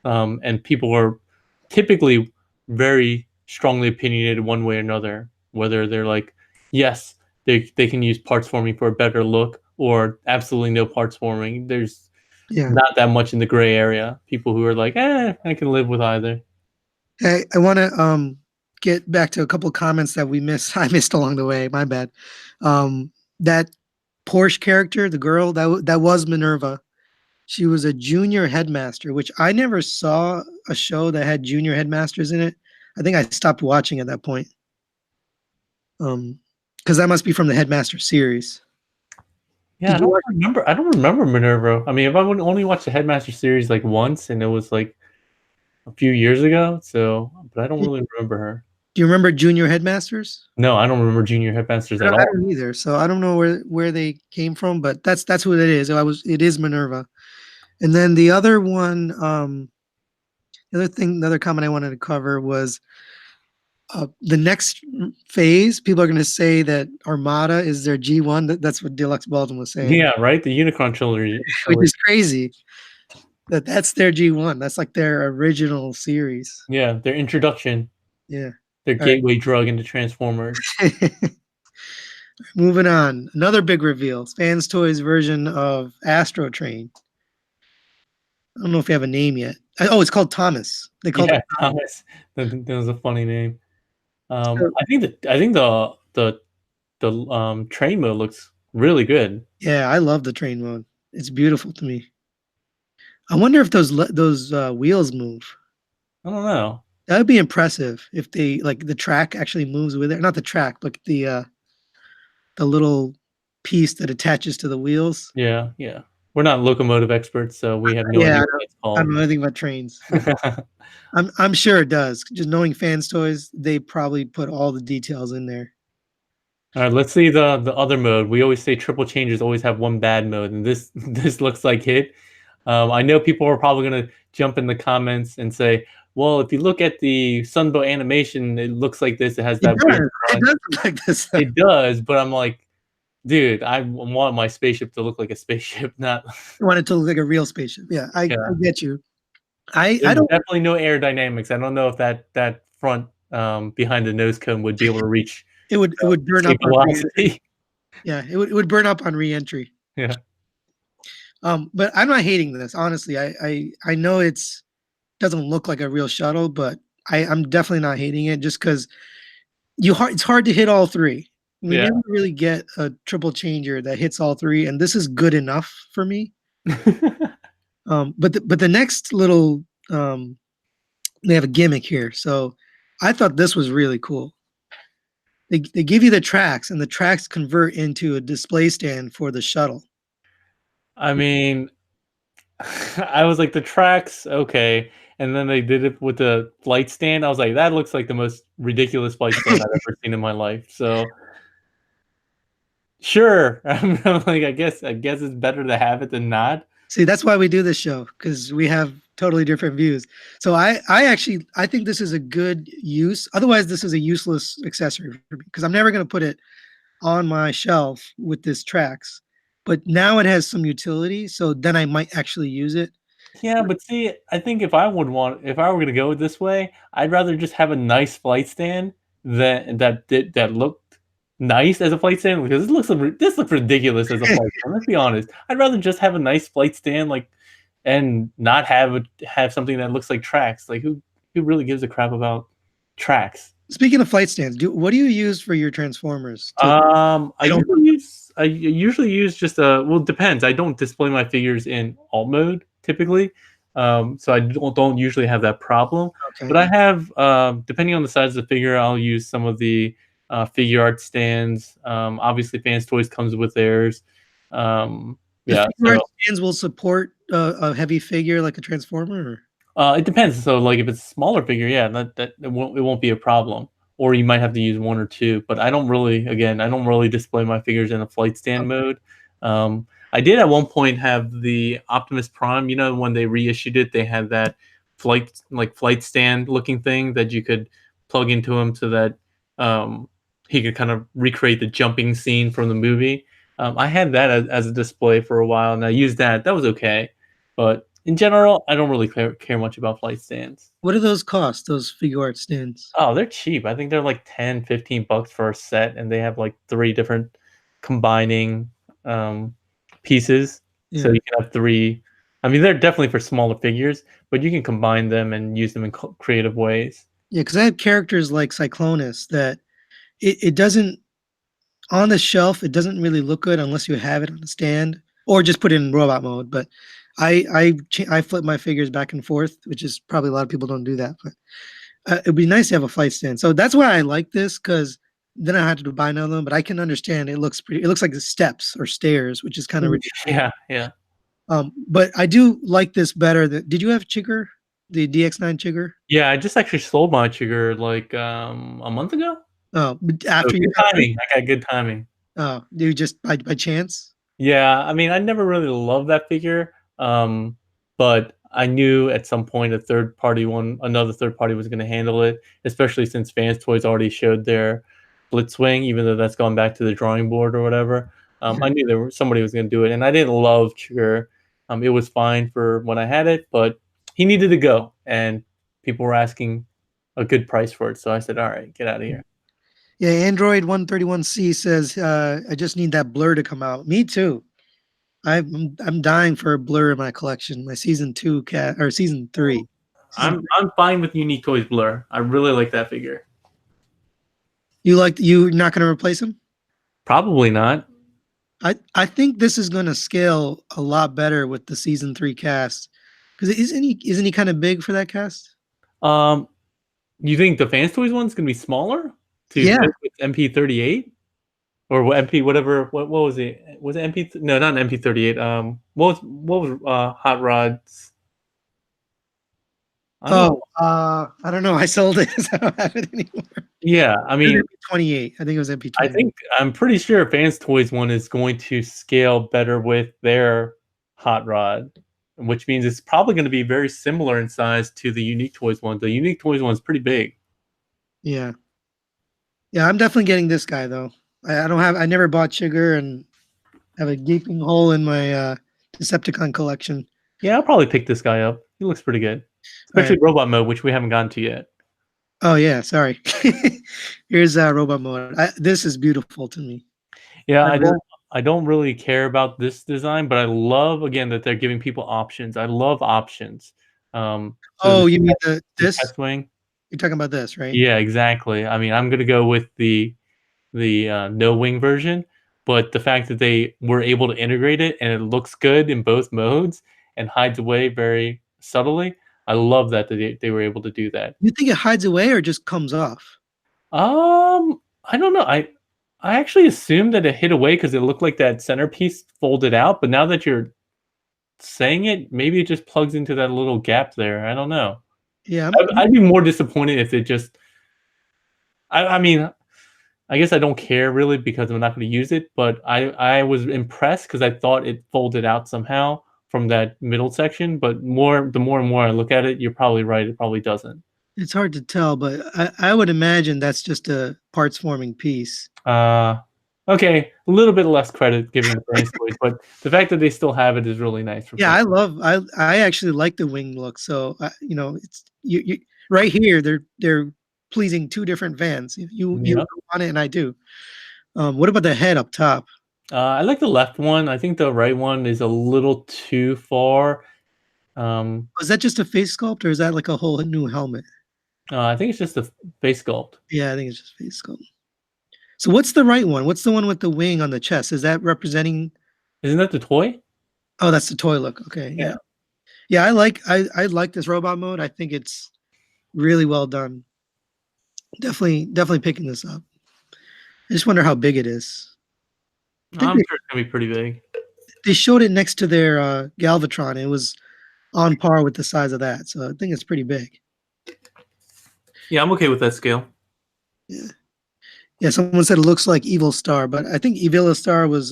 And people are typically very strongly opinionated one way or another, whether they're like, yes, they can use parts forming for a better look or absolutely no parts forming. There's Yeah. not that much in the gray area. People who are like, I can live with either. I want to get back to a couple of comments that we missed. I missed along the way. My bad. That Porsche character, the girl that was Minerva. She was a junior headmaster, which I never saw a show that had junior headmasters in it. I think I stopped watching at that point. Because that must be from the Headmaster series. Yeah, Did you watch? I don't remember Minerva. I mean, if I would only watch the Headmaster series like once, and it was like a few years ago. So, but I don't really remember her. Do you remember junior headmasters? No, I don't remember Junior Headmasters at I all. don't either. So I don't know where they came from, but that's what it is. It is Minerva. And then the other one, the other comment I wanted to cover was the next phase. People are going to say that Armada is their G1. That's what Deluxe Belgium was saying, Yeah, right. The Unicron trilogy. which is crazy. That's their G1. That's like their original series. Yeah, their introduction, Yeah. their All right. gateway drug into Transformers. Moving on. Another big reveal. Fans Toys version of Astrotrain. I don't know if you have a name yet. Oh, it's called Thomas. They called Yeah, it Thomas. That was a funny name. So, I think the train mode looks really good. yeah, I love the train mode. It's beautiful to me. I wonder if those wheels move. I don't know. That would be impressive if they like the track actually moves with it. Not the track, but the little piece that attaches to the wheels. Yeah, yeah. We're not locomotive experts, so we have no Yeah, idea what that's I don't called. know anything about trains, but I'm sure it does. Just knowing fans toys, they probably put all the details in there. All right, let's see the other mode. We always say triple changes always have one bad mode, and this this looks like it. I know people are probably gonna jump in the comments and say, "Well, if you look at the Sunbow animation, it looks like this. It has It that weird does. It front." does look like this. It does, but I'm like, dude, I want my spaceship to look like a spaceship, not. I want it to look like a real spaceship. Yeah, I Yeah. get you. I There's don't. definitely no aerodynamics. I don't know if that front behind the nose cone would be able to reach It would burn up escape on re-entry. velocity. Yeah, it would burn up on re-entry. Yeah. But I'm not hating this. Honestly, I know it's doesn't look like a real shuttle, but I'm definitely not hating it just because it's hard to hit all three. We Yeah. never really get a triple changer that hits all three, and this is good enough for me. But the next little they have a gimmick here. So I thought this was really cool. They give you the tracks, and the tracks convert into a display stand for the shuttle. I mean, I was like the tracks, okay, and then they did it with the flight stand. I was like, that looks like the most ridiculous flight stand I've ever seen in my life. So sure, I'm like, I guess it's better to have it than not. See, that's why we do this show because we have totally different views. So I think this is a good use. Otherwise, this is a useless accessory for me because I'm never going to put it on my shelf with this tracks. But now it has some utility, so then I might actually use it. Yeah, but see, I think if I were gonna go this way, I'd rather just have a nice flight stand that looked nice as a flight stand because this looks ridiculous as a flight stand. Let's be honest. I'd rather just have a nice flight stand, like, and not have something that looks like tracks. Like, who really gives a crap about tracks? Speaking of flight stands, what do you use for your transformers? I I don't. usually use just a well, it depends. I don't display my figures in alt mode typically. So I don't usually have that problem. Okay. But I have depending on the size of the figure, I'll use some of the figure art stands. Obviously Fans Toys comes with theirs. The Yeah, figure so art stands will support a heavy figure like a transformer. Or? it depends. So like if it's a smaller figure, yeah, that it won't be a problem. Or you might have to use one or two. But I don't really display my figures in a flight stand mode. I did at one point have the Optimus Prime. You know, when they reissued it, they had that flight stand looking thing that you could plug into him so that he could kind of recreate the jumping scene from the movie. I had that as a display for a while, and I used that. That was okay, but in general, I don't really care much about flight stands. What do those cost? Those figure art stands? Oh, they're cheap. I think they're like 10, $15 for a set, and they have like three different combining pieces. So Yeah. you can have three. I mean, they're definitely for smaller figures, but you can combine them and use them in creative ways. Yeah, because I have characters like Cyclonus that it doesn't on the shelf. It doesn't really look good unless you have it on the stand or just put it in robot mode. But I flip my figures back and forth, which is probably a lot of people don't do that. But it'd be nice to have a flight stand. So that's why I like this because then I had to buy another one. But I can understand it looks pretty. It looks like the steps or stairs, which is kind of ridiculous. Yeah, yeah. But I do like this better. Did you have Chigger, the DX9 Chigger? Yeah, I just actually sold my Chigger like a month ago. Oh, but So after good you timing. I got good timing. oh, you just by chance? Yeah, I mean, I never really loved that figure, but I knew at some point another third party was going to handle it, especially since Fans Toys already showed their Blitzwing, even though that's gone back to the drawing board or whatever. I knew somebody was going to do it, and I didn't love Chigurh. It was fine for when I had it, but he needed to go, and people were asking a good price for it, so I said, "All right, get out of here." Yeah, Android 131C says I just need that blur to come out. Me too. I'm dying for a blur in my collection. My season 2 cat or season 3. I'm fine with Unique Toys Blur. I really like that figure. You're not going to replace him? Probably not. I think this is going to scale a lot better with the season 3 cast because isn't he kind of big for that cast? Um, You think the Fans Toys one's gonna be smaller to Yeah. fit with MP38 or what MP whatever? What was it? Was it MP? No, not an MP38. What was Hot Rod's? I don't know. I don't know. I sold it. So I don't have it anymore. Yeah, I It was mean, MP28. I think it was MP28. I'm pretty sure Fans Toys one is going to scale better with their Hot Rod, which means it's probably going to be very similar in size to the Unique Toys one. The Unique Toys one is pretty big. Yeah. Yeah, I'm definitely getting this guy though. I never bought Sugar and have a gaping hole in my Decepticon collection. Yeah, I'll probably pick this guy up. He looks pretty good, especially Right. robot mode, which we haven't gotten to yet. Oh yeah, sorry. Here's robot mode. This is beautiful to me. Yeah, I really, I don't really care about this design, but I love again that they're giving people options. I love options. So oh, you mean the this? test wing. You're talking about this, right? Yeah, exactly. I mean, I'm gonna go with the no wing version, but the fact that they were able to integrate it and it looks good in both modes and hides away very subtly, I love that they were able to do that. You think it hides away or just comes off? I don't know. I actually assumed that it hid away because it looked like that centerpiece folded out, but now that you're saying it, maybe it just plugs into that little gap there. I don't know. Yeah, I'd be more disappointed if it just. I mean, I guess I don't care really because I'm not going to use it, but I was impressed because I thought it folded out somehow from that middle section. But the more and more I look at it, you're probably right. It probably doesn't. it's hard to tell, but I would imagine that's just a parts forming piece. Okay, a little bit less credit given the brain stories, but the fact that they still have it is really nice for Yeah, people. I actually like the wing look. So it's you right here. They're pleasing two different fans. If you Yeah. want it, and I do. What about the head up top? I like the left one. I think the right one is a little too far. Is that just a face sculpt, or is that like a whole new helmet? I think it's just a face sculpt. Yeah, I think it's just face sculpt. So what's the right one? What's the one with the wing on the chest? Is that representing? Isn't that the toy? Oh, that's the toy look. Okay, yeah, yeah. I like this robot mode. I think it's really well done. Definitely picking this up. I just wonder how big it is. I think I'm sure it's gonna be pretty big. they showed it next to their Galvatron. It was on par with the size of that, so I think it's pretty big. Yeah, I'm okay with that scale. Yeah, yeah. Someone said it looks like Evil Star, but I think Evil Star was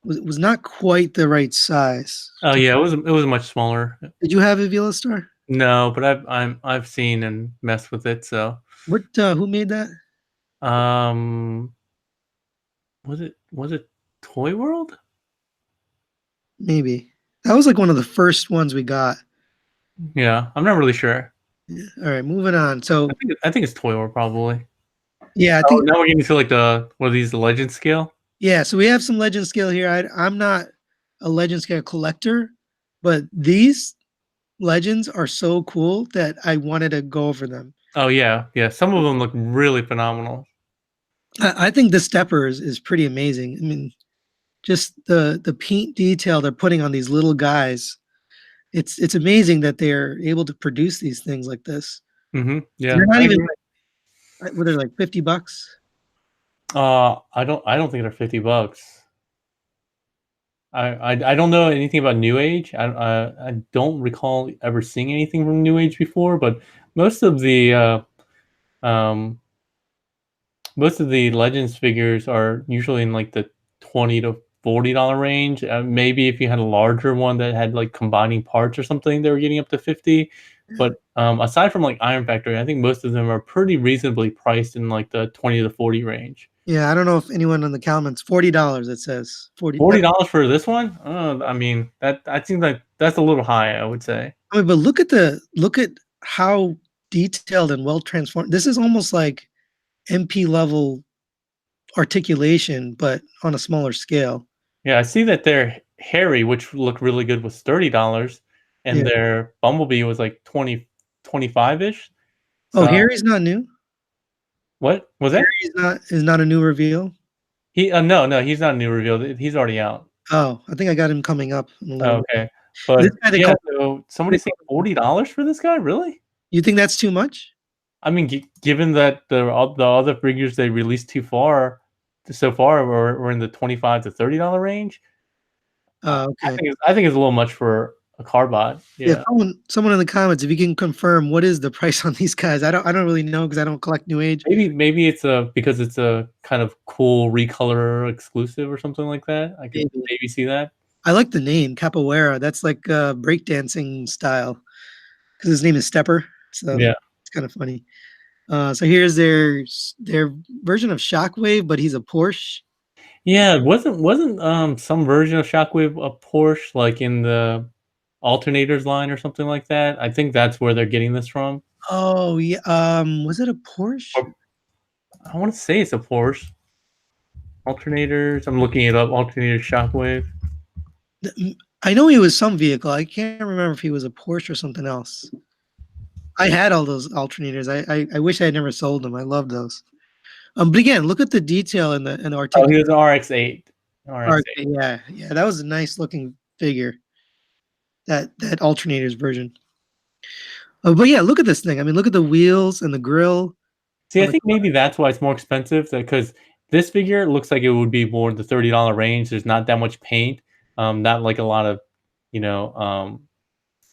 not quite the right size. Oh yeah, it was much smaller. Did you have Evil Star? No, but I've seen and messed with it. So, What? Who made that? um, was it Toy World? Maybe that was like one of the first ones we got. Yeah, I'm not really sure. Yeah. All right, moving on. So I think it's Toy World probably. yeah, I Oh, think now we're getting to like the what are these, the legend scale? yeah. So we have some legend scale here. I'm not a legend scale collector, but these legends are so cool that I wanted to go over them. Oh yeah, yeah. Some of them look really phenomenal. I think the stepper is pretty amazing. I mean, just the paint detail they're putting on these little guys. It's amazing that they're able to produce these things like this. Yeah. They're not I even agree. like, were they like $50? I don't think they're $50. I don't know anything about New Age. I don't recall ever seeing anything from New Age before, but most of the um most of the Legends figures are usually in like the $20 to $40 range. Maybe if you had a larger one that had like combining parts or something, they were getting up to 50. But aside from like Iron Factory, I think most of them are pretty reasonably priced in like the 20 to 40 range. Yeah, I don't know if anyone in the comments $40. It says 40. $40 for this one? I mean that I think that that's a little high, I would say. I mean, but look at how detailed and well transformed. This is almost like MP level articulation, but on a smaller scale. Yeah, I see that their Harry, which looked really good, was $30, and Yeah. their Bumblebee was like 25-ish. Oh, So Harry's not new. what was that? Harry's not a new reveal. He no, he's not a new reveal. He's already out. Oh, I think I got him coming up in a little Oh, bit. okay. This But guy they yeah, call. so somebody saying $40 for this guy? Really? You think that's too much? I mean, given that the other figures they released so far were in the $25 to $30 range. Okay. I think it's a little much for a carbot. Yeah, Yeah. someone in the comments, if you can confirm what is the price on these guys. I don't really know because I don't collect New Age. Maybe it's because it's a kind of cool recolor exclusive or something like that. I could maybe see that. I like the name Capoeira. That's like breakdancing style because his name is Stepper. So Yeah. it's kind of funny. So here's their version of Shockwave, but he's a Porsche. Yeah, wasn't some version of Shockwave a Porsche, like in the alternators line or something like that? I think that's where they're getting this from. Oh yeah. Was it a Porsche? Or, I want to say it's a Porsche. Alternators. I'm looking it up. Alternator Shockwave. I know he was some vehicle. I can't remember if he was a Porsche or something else. I had all those alternators. I wish I had never sold them. I love those. But again, look at the detail in the Oh, articulation. he was an RX-8. RX-8. Yeah, that was a nice looking figure. That alternators version. But yeah, look at this thing. I mean, look at the wheels and the grill. See, I think maybe that's why it's more expensive, because this figure looks like it would be more in the $30 range. There's not that much paint, not like a lot of,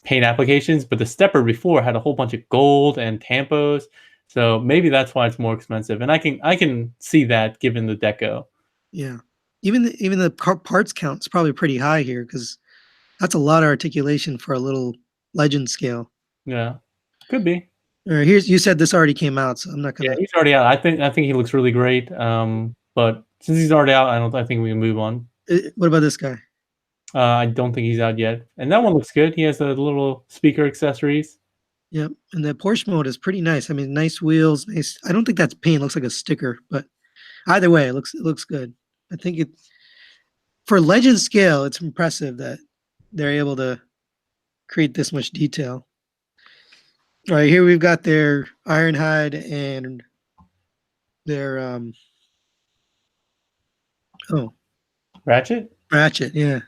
paint applications. But the stepper before had a whole bunch of gold and tampos, so maybe that's why it's more expensive. And I can see that given the deco. Yeah, even the parts count is probably pretty high here because that's a lot of articulation for a little legend scale. Yeah, could be. All right, you said this already came out, so I'm not gonna. Yeah, he's already out. I think he looks really great. But since he's already out, I think we can move on. What about this guy? I don't think he's out yet, and that one looks good. He has the little speaker accessories. Yep, and the Porsche mode is pretty nice. I mean, nice wheels, nice. I don't think that's paint. It looks like a sticker, but either way, it looks good. I think it for legend scale, it's impressive that they're able to create this much detail. All right, here we've got their Ironhide and their Ratchet. Yeah.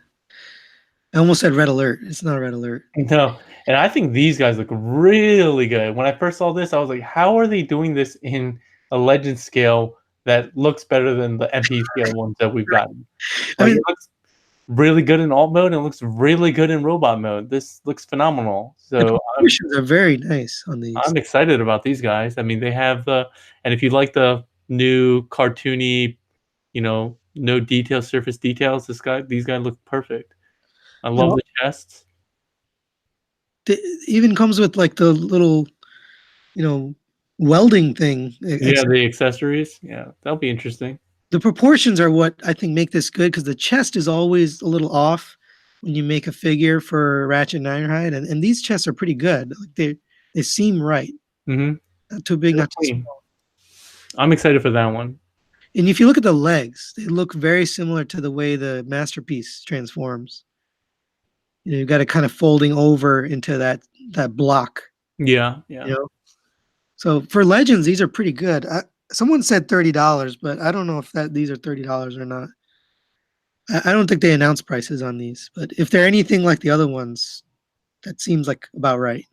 I almost said Red Alert. It's not Red Alert. No, and I think these guys look really good. When I first saw this, I was like, how are they doing this in a legend scale that looks better than the MP scale ones that we've gotten? Like, it looks really good in alt mode and it looks really good in robot mode. This looks phenomenal. So the proportions are very nice on these. I'm excited about these guys. I mean, they have and if you like the new cartoony, no detail, surface details, these guys look perfect. I love the chests. It even comes with like the little, welding thing. Yeah, the accessories. Yeah, that'll be interesting. The proportions are what I think make this good because the chest is always a little off when you make a figure for Ratchet and Ironhide, and these chests are pretty good. Like they seem right. Mm-hmm. Not too big, not too small. I'm excited for that one. And if you look at the legs, they look very similar to the way the Masterpiece transforms. You've got it kind of folding over into that block. Yeah. So for Legends, these are pretty good. Someone said $30, but I don't know if these are $30 or not. I don't think they announced prices on these, but if they're anything like the other ones, that seems like about right.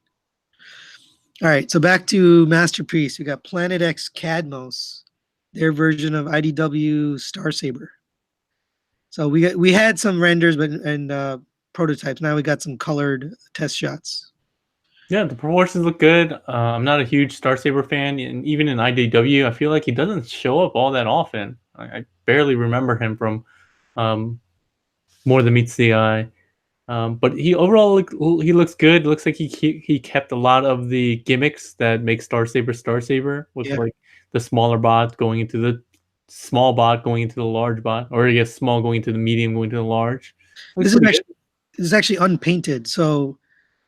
All right, so back to Masterpiece. We got Planet X Cadmos, their version of IDW Star Saber. So we had some renders and prototypes. Now we got some colored test shots. Yeah, the proportions look good. I'm not a huge Star Saber fan, and even in IDW, I feel like he doesn't show up all that often. I barely remember him from More Than Meets the Eye. But he overall he looks good. It looks like he kept a lot of the gimmicks that make Star Saber with like the smaller bot going into the small bot going into the large bot, or I guess small going into the medium going to the large. This is actually unpainted. So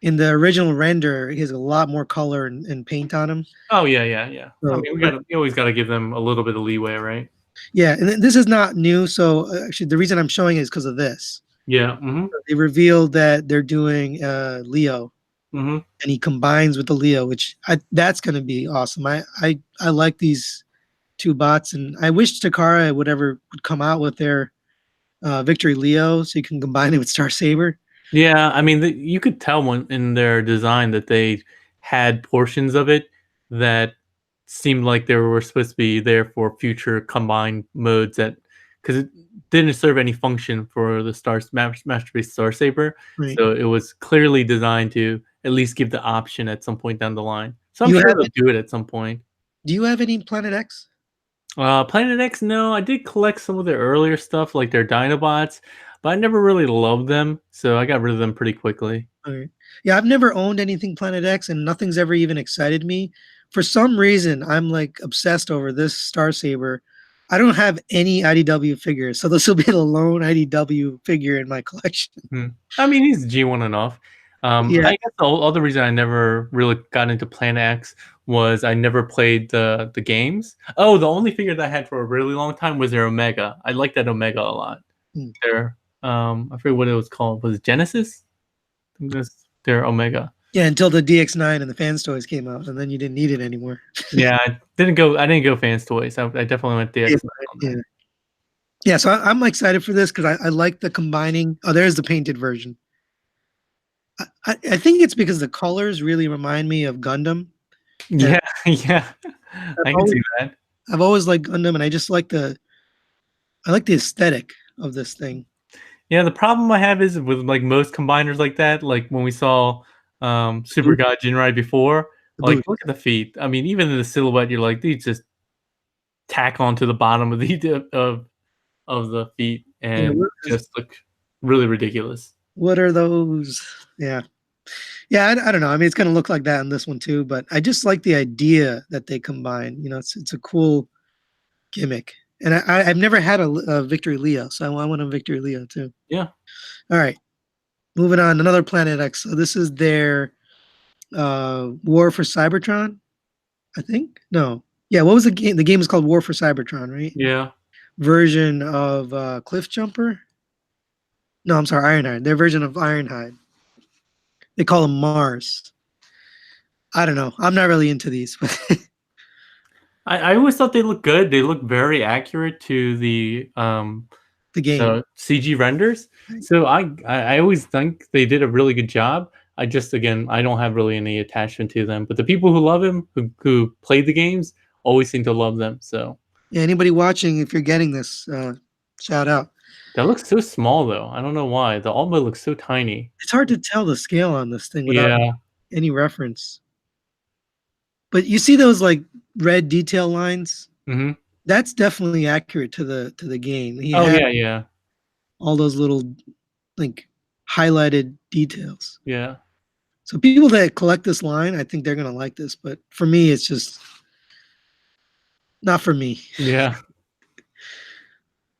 in the original render, he has a lot more color and paint on him. Oh yeah. So, I mean, we always got to give them a little bit of leeway, right? Yeah, and this is not new. So actually, the reason I'm showing it is because of this. Yeah. They revealed that they're doing Leo, and he combines with the Leo, which that's going to be awesome. I like these two bots, and I wish Takara would come out with their Victory Leo, so you can combine it with Star Saber. Yeah, I mean, you could tell in their design that they had portions of it that seemed like they were supposed to be there for future combined modes that because it didn't serve any function for the Masterpiece Star Saber, Right. so it was clearly designed to at least give the option at some point down the line. So I'm You sure have they'll it? do it at some point. Do you have any Planet X? Planet X, no, I did collect some of their earlier stuff, like their Dinobots, but I never really loved them, so I got rid of them pretty quickly. Alright. Yeah, I've never owned anything Planet X, and nothing's ever even excited me. For some reason, I'm like obsessed over this Star Saber. I don't have any IDW figures, so this will be the lone IDW figure in my collection. Hmm. I mean, he's G1 enough. Yeah, I guess the other reason I never really got into Planet X was I never played the games. Oh, the only figure that I had for a really long time was their Omega. I liked that Omega a lot. Hmm. I forget what it was called. Was it Genesis? I think that's their Omega. yeah, until the DX9 and the Fans Toys came out, and then you didn't need it anymore. Yeah, I didn't go Fans Toys. I definitely went Yeah, DX on yeah. that. Yeah, so I'm excited for this because I like the combining. Oh, there's the painted version. I think it's because the colors really remind me of Gundam. And Yeah, yeah. I've I can always, see that. I've always liked Gundam, and I just like I like the aesthetic of this thing. Yeah, the problem I have is with like most combiners like that, like when we saw Super Boot, God Jinrai before, the like boot. look at the feet. I mean, even in the silhouette, you're like, these just tack onto the bottom of the of the feet Yeah, and just look really ridiculous. what are those? Yeah. Yeah, I don't know. I mean, it's going to look like that in this one too, but I just like the idea that they combine. You know, it's a cool gimmick. And I've never had a Victory Leo, so I want a Victory Leo too. Yeah. All right, moving on. Another Planet X. So this is their War for Cybertron, I think. No, yeah. What was the game? The game is called War for Cybertron, right? Yeah. Version of Cliffjumper. No, I'm sorry, Ironhide. Their version of Ironhide. They call him Mars. I don't know. I'm not really into these. I always thought they looked good. They look very accurate to The game. CG renders. So I always think they did a really good job. I just again I don't have really any attachment to them. But the people who love him, who played the games, always seem to love them. So Yeah, anybody watching, if you're getting this, shout out. that looks so small though. I don't know why. The Alma looks so tiny. It's hard to tell the scale on this thing without Yeah. any reference. But you see those like red detail lines? Hmm. That's definitely accurate to the game. He Oh had yeah, yeah. all those little like highlighted details. Yeah. So people that collect this line, I think they're gonna like this. But for me, it's just not for me. Yeah.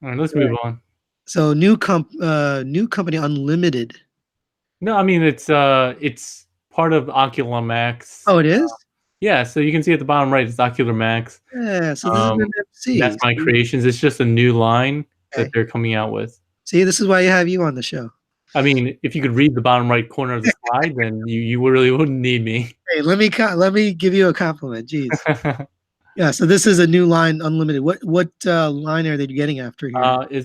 All right, let's move on. So new company Unlimited. No, I mean it's part of Ocular Max. Oh, it is? Yeah, so you can see at the bottom right, it's Ocular Max. Yeah, so this is an MC. That's my creations. It's just a new line Okay. that they're coming out with. See, this is why you have you on the show. I mean, if you could read the bottom right corner of the slide, then you really wouldn't need me. Hey, let me give you a compliment. Jeez. Yeah, so this is a new line, Unlimited. What line are they getting after here?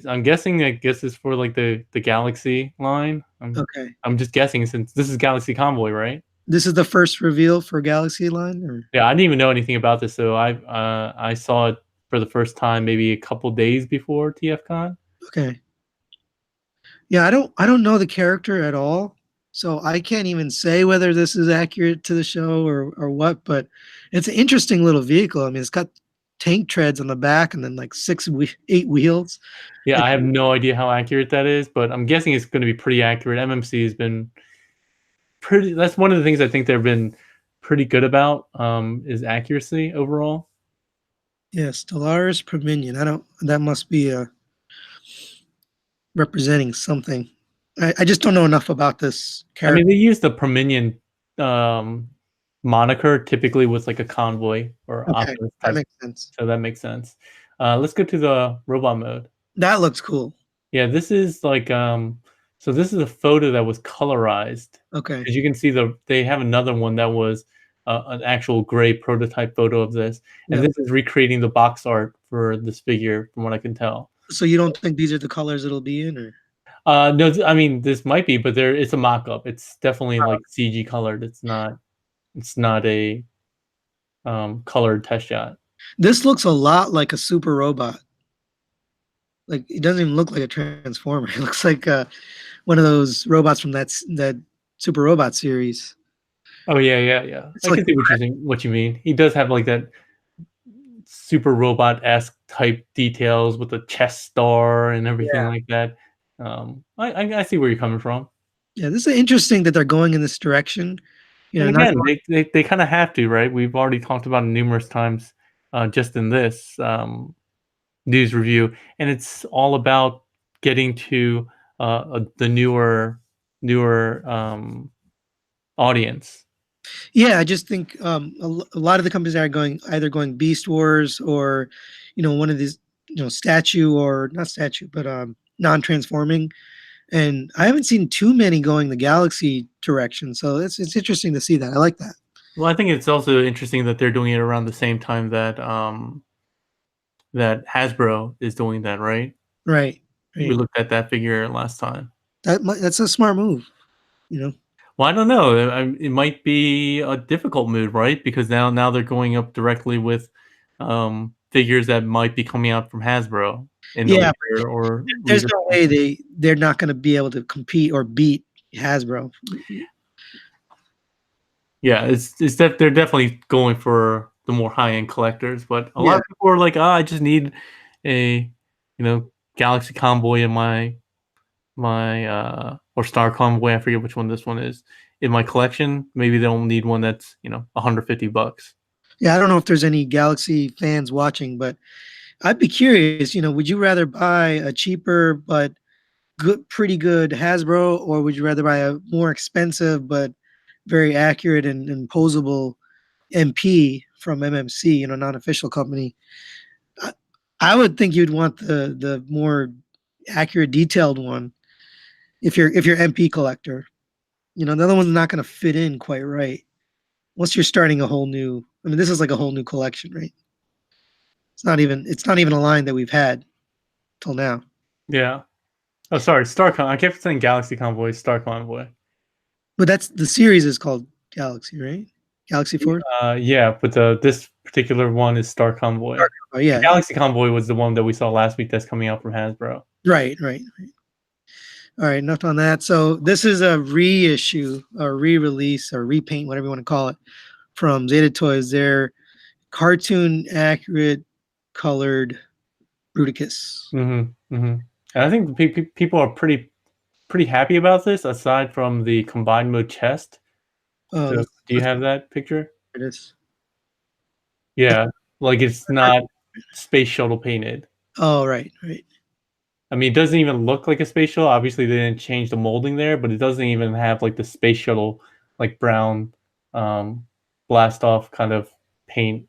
I'm guessing. I guess it's for like the Galaxy line. Okay. I'm just guessing since this is Galaxy Convoy, right? This is the first reveal for Galaxy line, or Yeah, I didn't even know anything about this, so I saw it for the first time maybe a couple days before TFCon. okay. Yeah, I don't know the character at all, so I can't even say whether this is accurate to the show or what. But it's an interesting little vehicle. I mean, it's got tank treads on the back and then like 8 wheels. Yeah, I have no idea how accurate that is, but I'm guessing it's going to be pretty accurate. MMC has been pretty. That's one of the things I think they've been pretty good about is accuracy overall. Yeah, Stellaris Prominion. I don't. That must be representing something. I just don't know enough about this character. I mean, they use the Prominion moniker typically with like a convoy or Okay, Optimus that type, makes sense. so that makes sense. Let's go to the robot mode. That looks cool. Yeah, this is like so this is a photo that was colorized. Okay. As you can see, they have another one that was an actual gray prototype photo of this, and Yep. this is recreating the box art for this figure, from what I can tell. So you don't think these are the colors it'll be in, or? No, I mean this might be, but it's a mock-up. It's definitely like CG colored. It's not a colored test shot. This looks a lot like a super robot. Like it doesn't even look like a transformer. It looks like one of those robots from that Super Robot series. Oh yeah. It's I like can see what you mean. He does have like that super robot-esque type details with the chest star and everything yeah, like that. I see where you're coming from. yeah. This is interesting that they're going in this direction. And Not again, they kind of have to, right? We've already talked about it numerous times, just in this news review, and it's all about getting to the newer audience. yeah. I just think a lot of the companies are going either going Beast Wars or, one of these, statue or not statue, but non-transforming. And I haven't seen too many going the Galaxy direction, so it's interesting to see that. I like that. Well, I think it's also interesting that they're doing it around the same time that that Hasbro is doing that, right? Right, We right. looked at that figure last time. That's a smart move. You know. Well, I don't know. It might be a difficult move, right? Because now they're going up directly with figures that might be coming out from Hasbro in the Yeah, later or there's later. no way they're not going to be able to compete or beat Hasbro. Yeah, it's that they're definitely going for the more high end collectors, but a lot Yeah, of people are like, I just need a Galaxy Convoy in my or Star Convoy. I forget which one this one is in my collection. Maybe they don't need one that's $150. yeah. I don't know if there's any Galaxy fans watching, but I'd be curious. Would you rather buy a cheaper but pretty good Hasbro, or would you rather buy a more expensive but very accurate and posable MP from MMC, non-official company? I, I would think you'd want the more accurate, detailed one if you're MP collector. The other one's not going to fit in quite right. Once you're starting a whole new, I mean, this is like a whole new collection, right? It's not even a line that we've had till now. Yeah. Oh, sorry, Star Con. I kept saying Galaxy Convoy, Star Convoy. But that's the series is called Galaxy, right? Galaxy Force. Yeah, but this particular one is Star Convoy. Oh The yeah, Galaxy Convoy was the one that we saw last week that's coming out from Hasbro. right. All right, enough on that. So this is a reissue, or re-release, or repaint, whatever you want to call it, from Zeta Toys. Their cartoon accurate colored Bruticus. And I think people are pretty happy about this, aside from the combined mode chest. So, do you Let's have that picture? it is. Yeah, like it's not space shuttle painted. Oh, right. I mean, it doesn't even look like a space shuttle. Obviously, they didn't change the molding there, but it doesn't even have like the space shuttle, like brown, blast off kind of paint.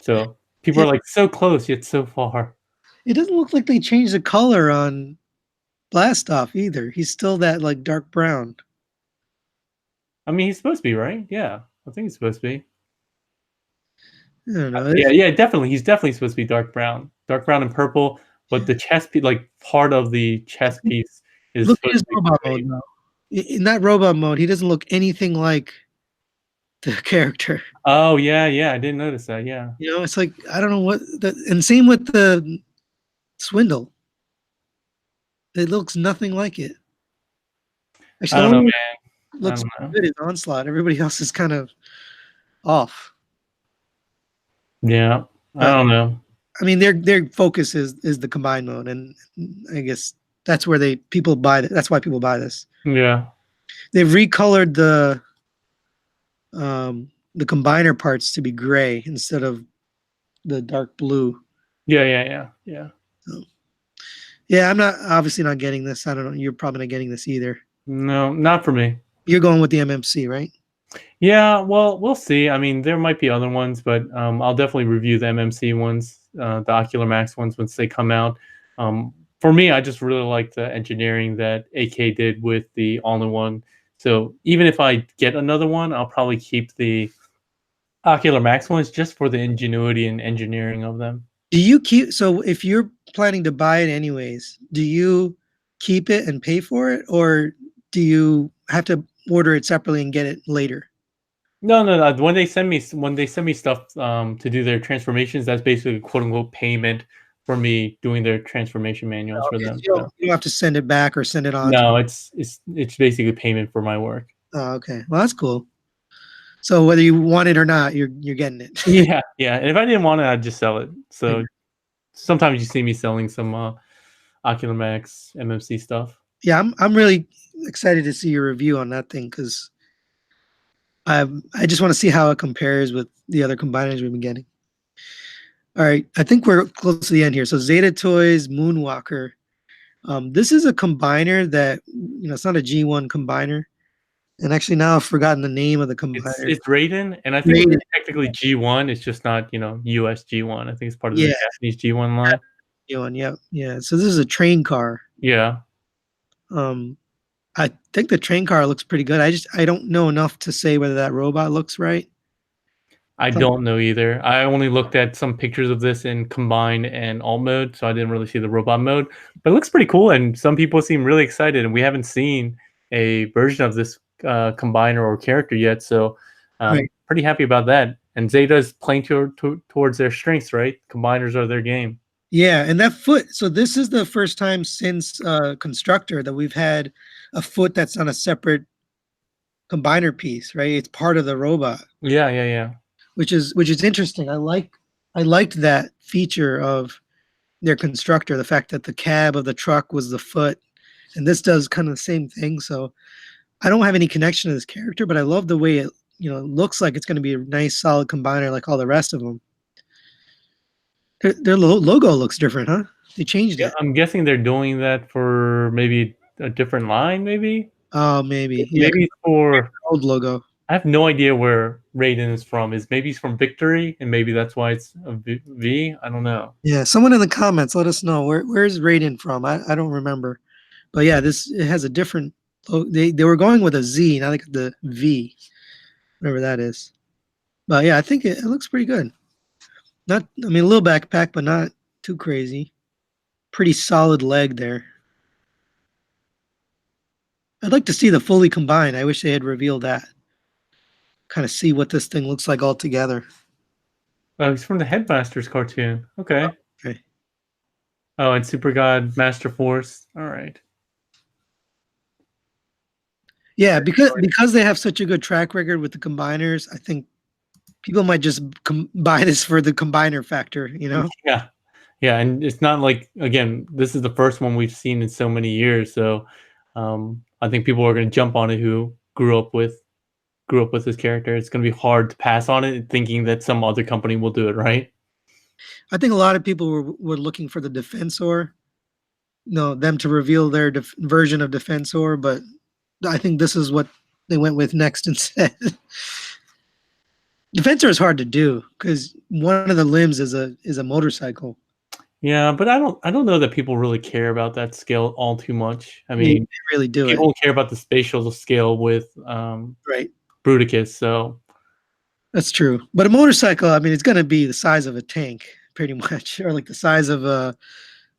So people are like so close yet so far. It doesn't look like they changed the color on Blastoff either. He's still that like dark brown. I mean, he's supposed to be, right? Yeah, I think he's supposed to be. I don't know. Yeah, definitely. He's definitely supposed to be dark brown and purple. But the chest piece, like part of the chest piece, is Look at supposed his to be robot gray. mode now. In that robot mode, he doesn't look anything like the character. Oh yeah, I didn't notice that. Yeah, It's like I don't know and same with the Swindle. It looks nothing like it. I Actually, the don't know, only one man. that I looks don't know. good is Onslaught. Everybody else is kind of off. Yeah, I But don't know. I mean, their focus is the combined mode, and I guess that's where people buy it. That's why people buy this. Yeah, They've recolored the combiner parts to be gray instead of the dark blue. yeah. So, yeah, I'm not obviously not getting this. I don't know. You're probably not getting this either. No, not for me. You're going with the MMC, right? Yeah, well, we'll see. I mean, there might be other ones, but I'll definitely review the MMC ones, the Ocular Max ones once they come out. For me, I just really like the engineering that AK did with the all-in-one. So even if I get another one, I'll probably keep the Ocular Max ones just for the ingenuity and engineering of them. Do you so if you're planning to buy it anyways, do you keep it and pay for it, or do you have to order it separately and get it later? No. When they send me stuff to do their transformations, that's basically quote unquote payment for me doing their transformation manuals for Okay, so them. you So don't have to send it back or send it on. no, it's basically payment for my work. Oh, okay. Well, that's cool. So whether you want it or not, you're getting it. Yeah, yeah. And if I didn't want it, I'd just sell it. So sometimes you see me selling some Ocular Max MMC stuff. Yeah, I'm really excited to see your review on that thing because I just want to see how it compares with the other combiners we've been getting. All right, I think we're close to the end here. So Zeta Toys Moonwalker. This is a combiner that it's not a G1 combiner, and actually now I've forgotten the name of the combiner. It's Raiden, and I think Raiden. it's technically G1. It's just not US G1. I think it's part of the Yeah, Japanese G1 line. G1. Yeah, yeah. So this is a train car. Yeah. Um, I think the train car looks pretty good. I don't know enough to say whether that robot looks right. I don't know either. I only looked at some pictures of this in combine and alt mode, so I didn't really see the robot mode. But it looks pretty cool, and some people seem really excited. And we haven't seen a version of this combiner or character yet, so Right. pretty happy about that. And Zeta's playing towards their strengths, right? Combiners are their game. Yeah, and that foot. So this is the first time since Constructor that we've had a foot that's on a separate combiner piece, right? It's part of the robot, Yeah. which is interesting. I liked that feature of their Constructor, the fact that the cab of the truck was the foot, and this does kind of the same thing. So I don't have any connection to this character, but I love the way it looks like it's going to be a nice solid combiner like all the rest of them. Their logo looks different, huh? They changed Yeah, it. I'm guessing they're doing that for maybe a different line, maybe. Oh, maybe. Yeah, Maybe for old logo. I have no idea where Raiden is from. Maybe he's from Victory, and maybe that's why it's a V. I don't know. Yeah, someone in the comments let us know where's Raiden from. I don't remember, but yeah, it has a different. They were going with a Z, not like the V, whatever that is. But yeah, I think it looks pretty good. Not, I mean, a little backpack, but not too crazy. Pretty solid leg there. I'd like to see the fully combined. I wish they had revealed that. Kind of see what this thing looks like all together. Oh, he's from the Headmasters cartoon. Okay. Okay. Oh, and Super God Master Force. All right. Yeah, because they have such a good track record with the combiners, I think people might just buy this for the combiner factor, Yeah, and it's not like, again, this is the first one we've seen in so many years, so I think people are going to jump on it who grew up with this character. It's going to be hard to pass on it thinking that some other company will do it, right? I think a lot of people were looking for the Defensor, them to reveal their version of Defensor, but I think this is what they went with next instead. Defensor is hard to do because one of the limbs is a motorcycle. Yeah, but I don't know that people really care about that scale all too much. I They mean, really do people it. care about the spatial scale with Right. Bruticus, so That's true. But a motorcycle, I mean, it's going to be the size of a tank, pretty much, or like the size of a.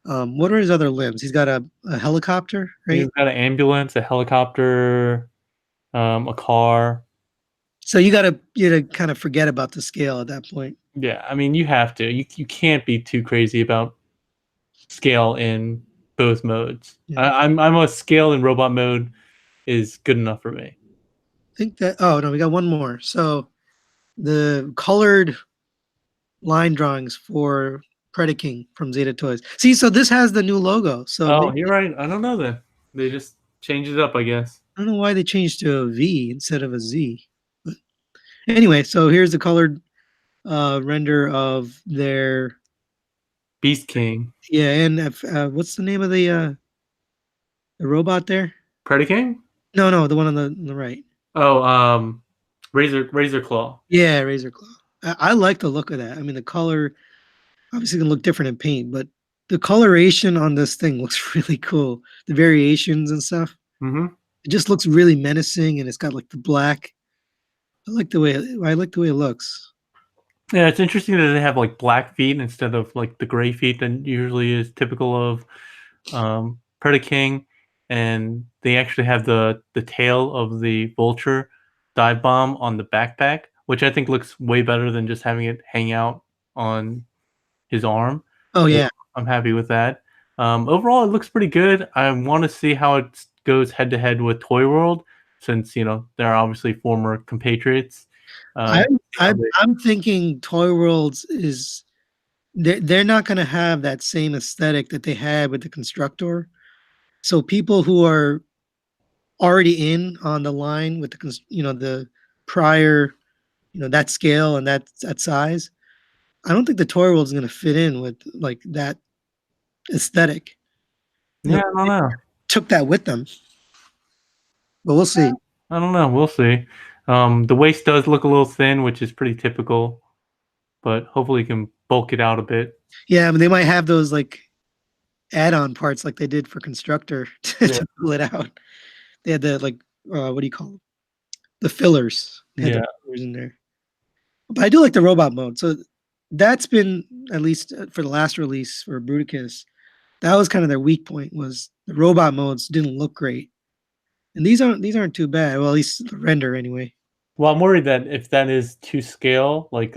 What are his other limbs? He's got a helicopter, right? he's got an ambulance, a helicopter, a car. So you gotta kind of forget about the scale at that point. Yeah, I mean, you have to. You can't be too crazy about scale in both modes. Yeah. I'm a scale in robot mode is good enough for me. I think that. Oh no, we got one more. So the colored line drawings for Predaking from Zeta Toys. See, so this has the new logo. So Oh, you're right. I don't know then. They just changed it up, I guess. I don't know why they changed to a V instead of a Z. But anyway, so here's the colored render of their Beast King. yeah, and what's the name of the robot there? Predaking? No, the one on the right. Oh, Razor Claw. Yeah, Razor Claw. I like the look of that. I mean, the color obviously can look different in paint, but the coloration on this thing looks really cool. The variations and stuff. Mm-hmm. It just looks really menacing, and it's got like the black. I like the way it looks. Yeah, it's interesting that they have like black feet instead of like the gray feet that usually is typical of Predaking, and they actually have the tail of the vulture dive bomb on the backpack, which I think looks way better than just having it hang out on his arm. Oh So yeah, I'm happy with that. Overall, it looks pretty good. I want to see how it goes head to head with Toy World, since they're obviously former compatriots. I, See how they- I'm thinking Toy Worlds is they're not going to have that same aesthetic that they had with the Constructor. So people who are already in on the line with the prior that scale and that size, I don't think the Toy World is going to fit in with like that aesthetic. yeah, I don't know. Took that with them, but we'll see. I don't know. We'll see. The waist does look a little thin, which is pretty typical, but hopefully you can bulk it out a bit. Yeah, I mean, they might have those like add-on parts like they did for Constructor to, Yeah. to pull it out. They had the like what do you call them? The fillers. They had Yeah. the fillers in there. But I do like the robot mode. So that's been at least for the last release for Bruticus. That was kind of their weak point was the robot modes didn't look great. And these aren't too bad. Well, at least the render anyway. Well, I'm worried that if that is to scale, like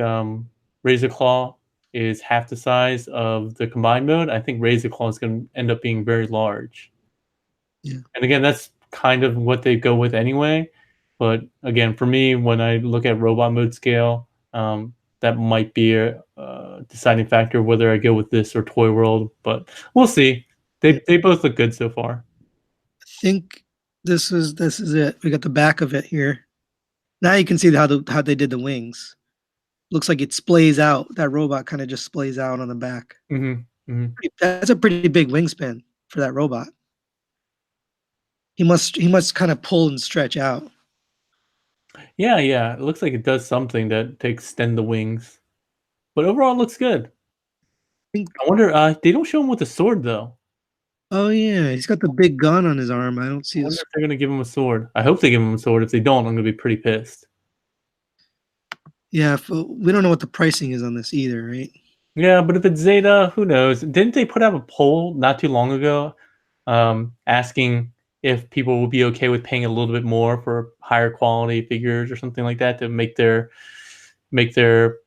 Razor Claw is half the size of the combined mode, I think Razor Claw is going to end up being very large. Yeah. And again, that's kind of what they go with anyway. But again, for me, when I look at robot mode scale, that might be a deciding factor whether I go with this or Toy World. But we'll see. They both look good so far. I think this is it. We got the back of it here. Now you can see how they did the wings. Looks like it splays out. That robot kind of just splays out on the back. That's a pretty big wingspan for that robot. He must kind of pull and stretch out. Yeah, yeah. It looks like it does something to extend the wings. But overall, it looks good. I wonder, they don't show him with a sword, though. Oh, yeah. He's got the big gun on his arm. I don't see I wonder if they're going to give him a sword. I hope they give him a sword. If they don't, I'm going to be pretty pissed. Yeah, we don't know what the pricing is on this either, right? Yeah, but if it's Zeta, who knows? Didn't they put out a poll not too long ago asking if people would be okay with paying a little bit more for higher quality figures or something like that to make their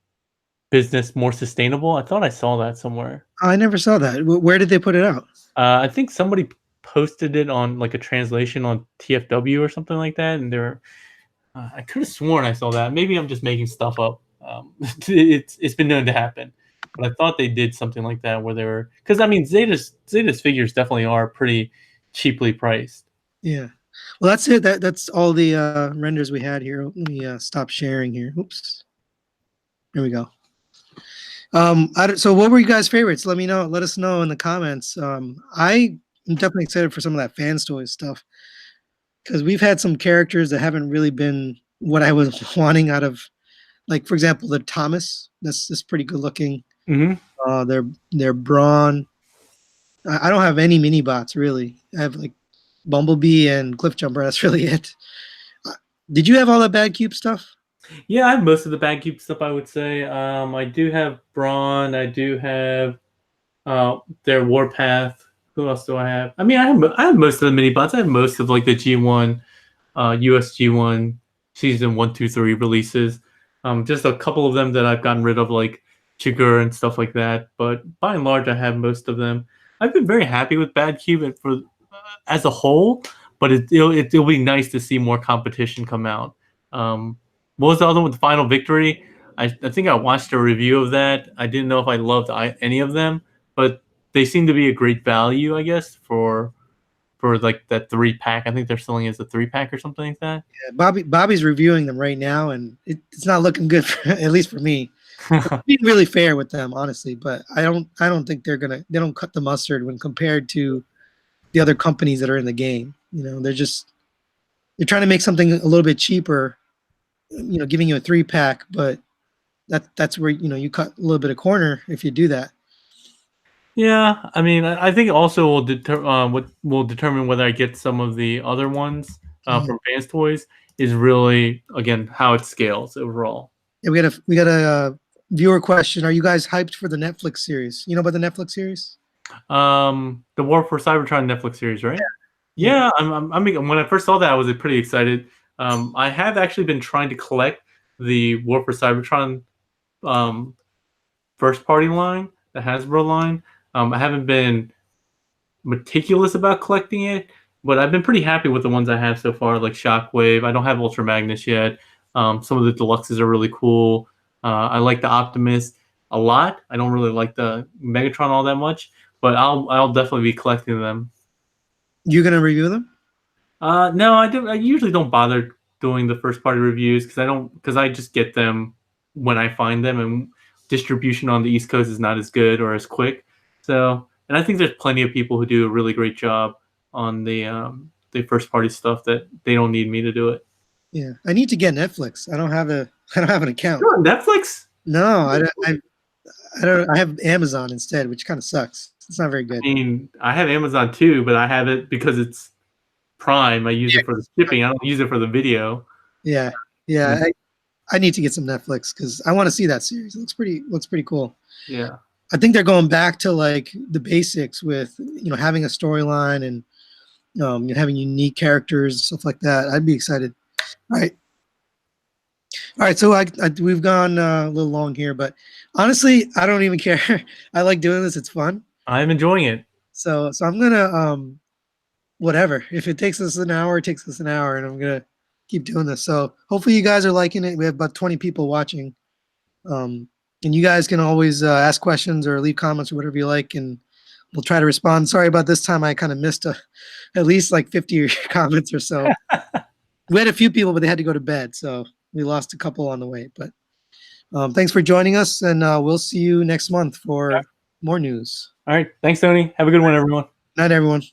business more sustainable? I thought I saw that somewhere. I never saw that. Where did they put it out? I think somebody posted it on like a translation on TFW or something like that, and they're I could have sworn I saw that. Maybe I'm just making stuff up. It's been known to happen, but I thought they did something like that where they were, because I mean Zeta's figures definitely are pretty cheaply priced. Yeah. Well, that's it. That's all the renders we had here. Let me stop sharing here. Oops. There we go. So what were you guys' favorites? Let me know. Let us know in the comments. I am definitely excited for some of that Fans Toys stuff because we've had some characters that haven't really been what I was wanting out of, like for example, the Thomas. That's pretty good looking. Their Brawn. I don't have any mini bots really. I have like Bumblebee and Cliffjumper. That's really it. Did you have all that Bad Cube stuff? Yeah, I have most of the Bad Cube stuff, I would say. I do have Brawn. I do have their Warpath. Who else do I have? I mean, I have most of the mini bots. I have most of like the G1, US G1 season 1, 2, 3 releases. Just a couple of them that I've gotten rid of, like Chigur and stuff like that. But by and large, I have most of them. I've been very happy with Bad Cube for as a whole, but it'll be nice to see more competition come out. What was the other one? The Final Victory. I think I watched a review of that. I didn't know if I loved any of them, but they seem to be a great value, I guess, for like that 3-pack. I think they're selling as a 3-pack or something like that. Yeah, Bobby's reviewing them right now, and it's not looking good, at least for me. Being really fair with them, honestly, but I don't think they don't cut the mustard when compared to the other companies that are in the game. They're trying to make something a little bit cheaper, giving you a 3-pack, but that's where you cut a little bit of corner if you do that. Yeah, I mean, I think also what will determine whether I get some of the other ones from Fans Toys is really, again, how it scales overall. Yeah, we got a viewer question. Are you guys hyped for the Netflix series? You know about the Netflix series? The War for Cybertron Netflix series, right? Yeah, I'm when I first saw that, I was pretty excited. I have actually been trying to collect the War for Cybertron first party line, the Hasbro line. I haven't been meticulous about collecting it, but I've been pretty happy with the ones I have so far, like Shockwave. I don't have Ultra Magnus yet. Some of the deluxes are really cool. I like the Optimus a lot. I don't really like the Megatron all that much, but I'll definitely be collecting them. You gonna review them? No, I don't. I usually don't bother doing the first party reviews because I just get them when I find them, and distribution on the East Coast is not as good or as quick. So, and I think there's plenty of people who do a really great job on the first party stuff that they don't need me to do it. Yeah, I need to get Netflix. I don't have I don't have an account. You're on Netflix? No, I don't. I have Amazon instead, which kind of sucks. It's not very I good. mean, I have Amazon too, but I have it because it's Prime. I use it for the shipping. I don't use it for the video. Yeah, yeah. I need to get some Netflix because I want to see that series. It looks pretty cool. Yeah. I think they're going back to like the basics with having a storyline and having unique characters, stuff like that. I'd be excited. All right. So we've gone a little long here, but honestly, I don't even care. I like doing this. It's fun. I'm enjoying it. So I'm gonna whatever. If it takes us an hour, it takes us an hour, and I'm gonna keep doing this. So hopefully you guys are liking it. We have about 20 people watching. And you guys can always ask questions or leave comments or whatever you like, and we'll try to respond. Sorry about this time. I kind of missed at least like 50 comments or so. We had a few people, but they had to go to bed, so we lost a couple on the way. But thanks for joining us, and we'll see you next month for more news. All right. Thanks, Tony. Have a good one, everyone. Night, everyone.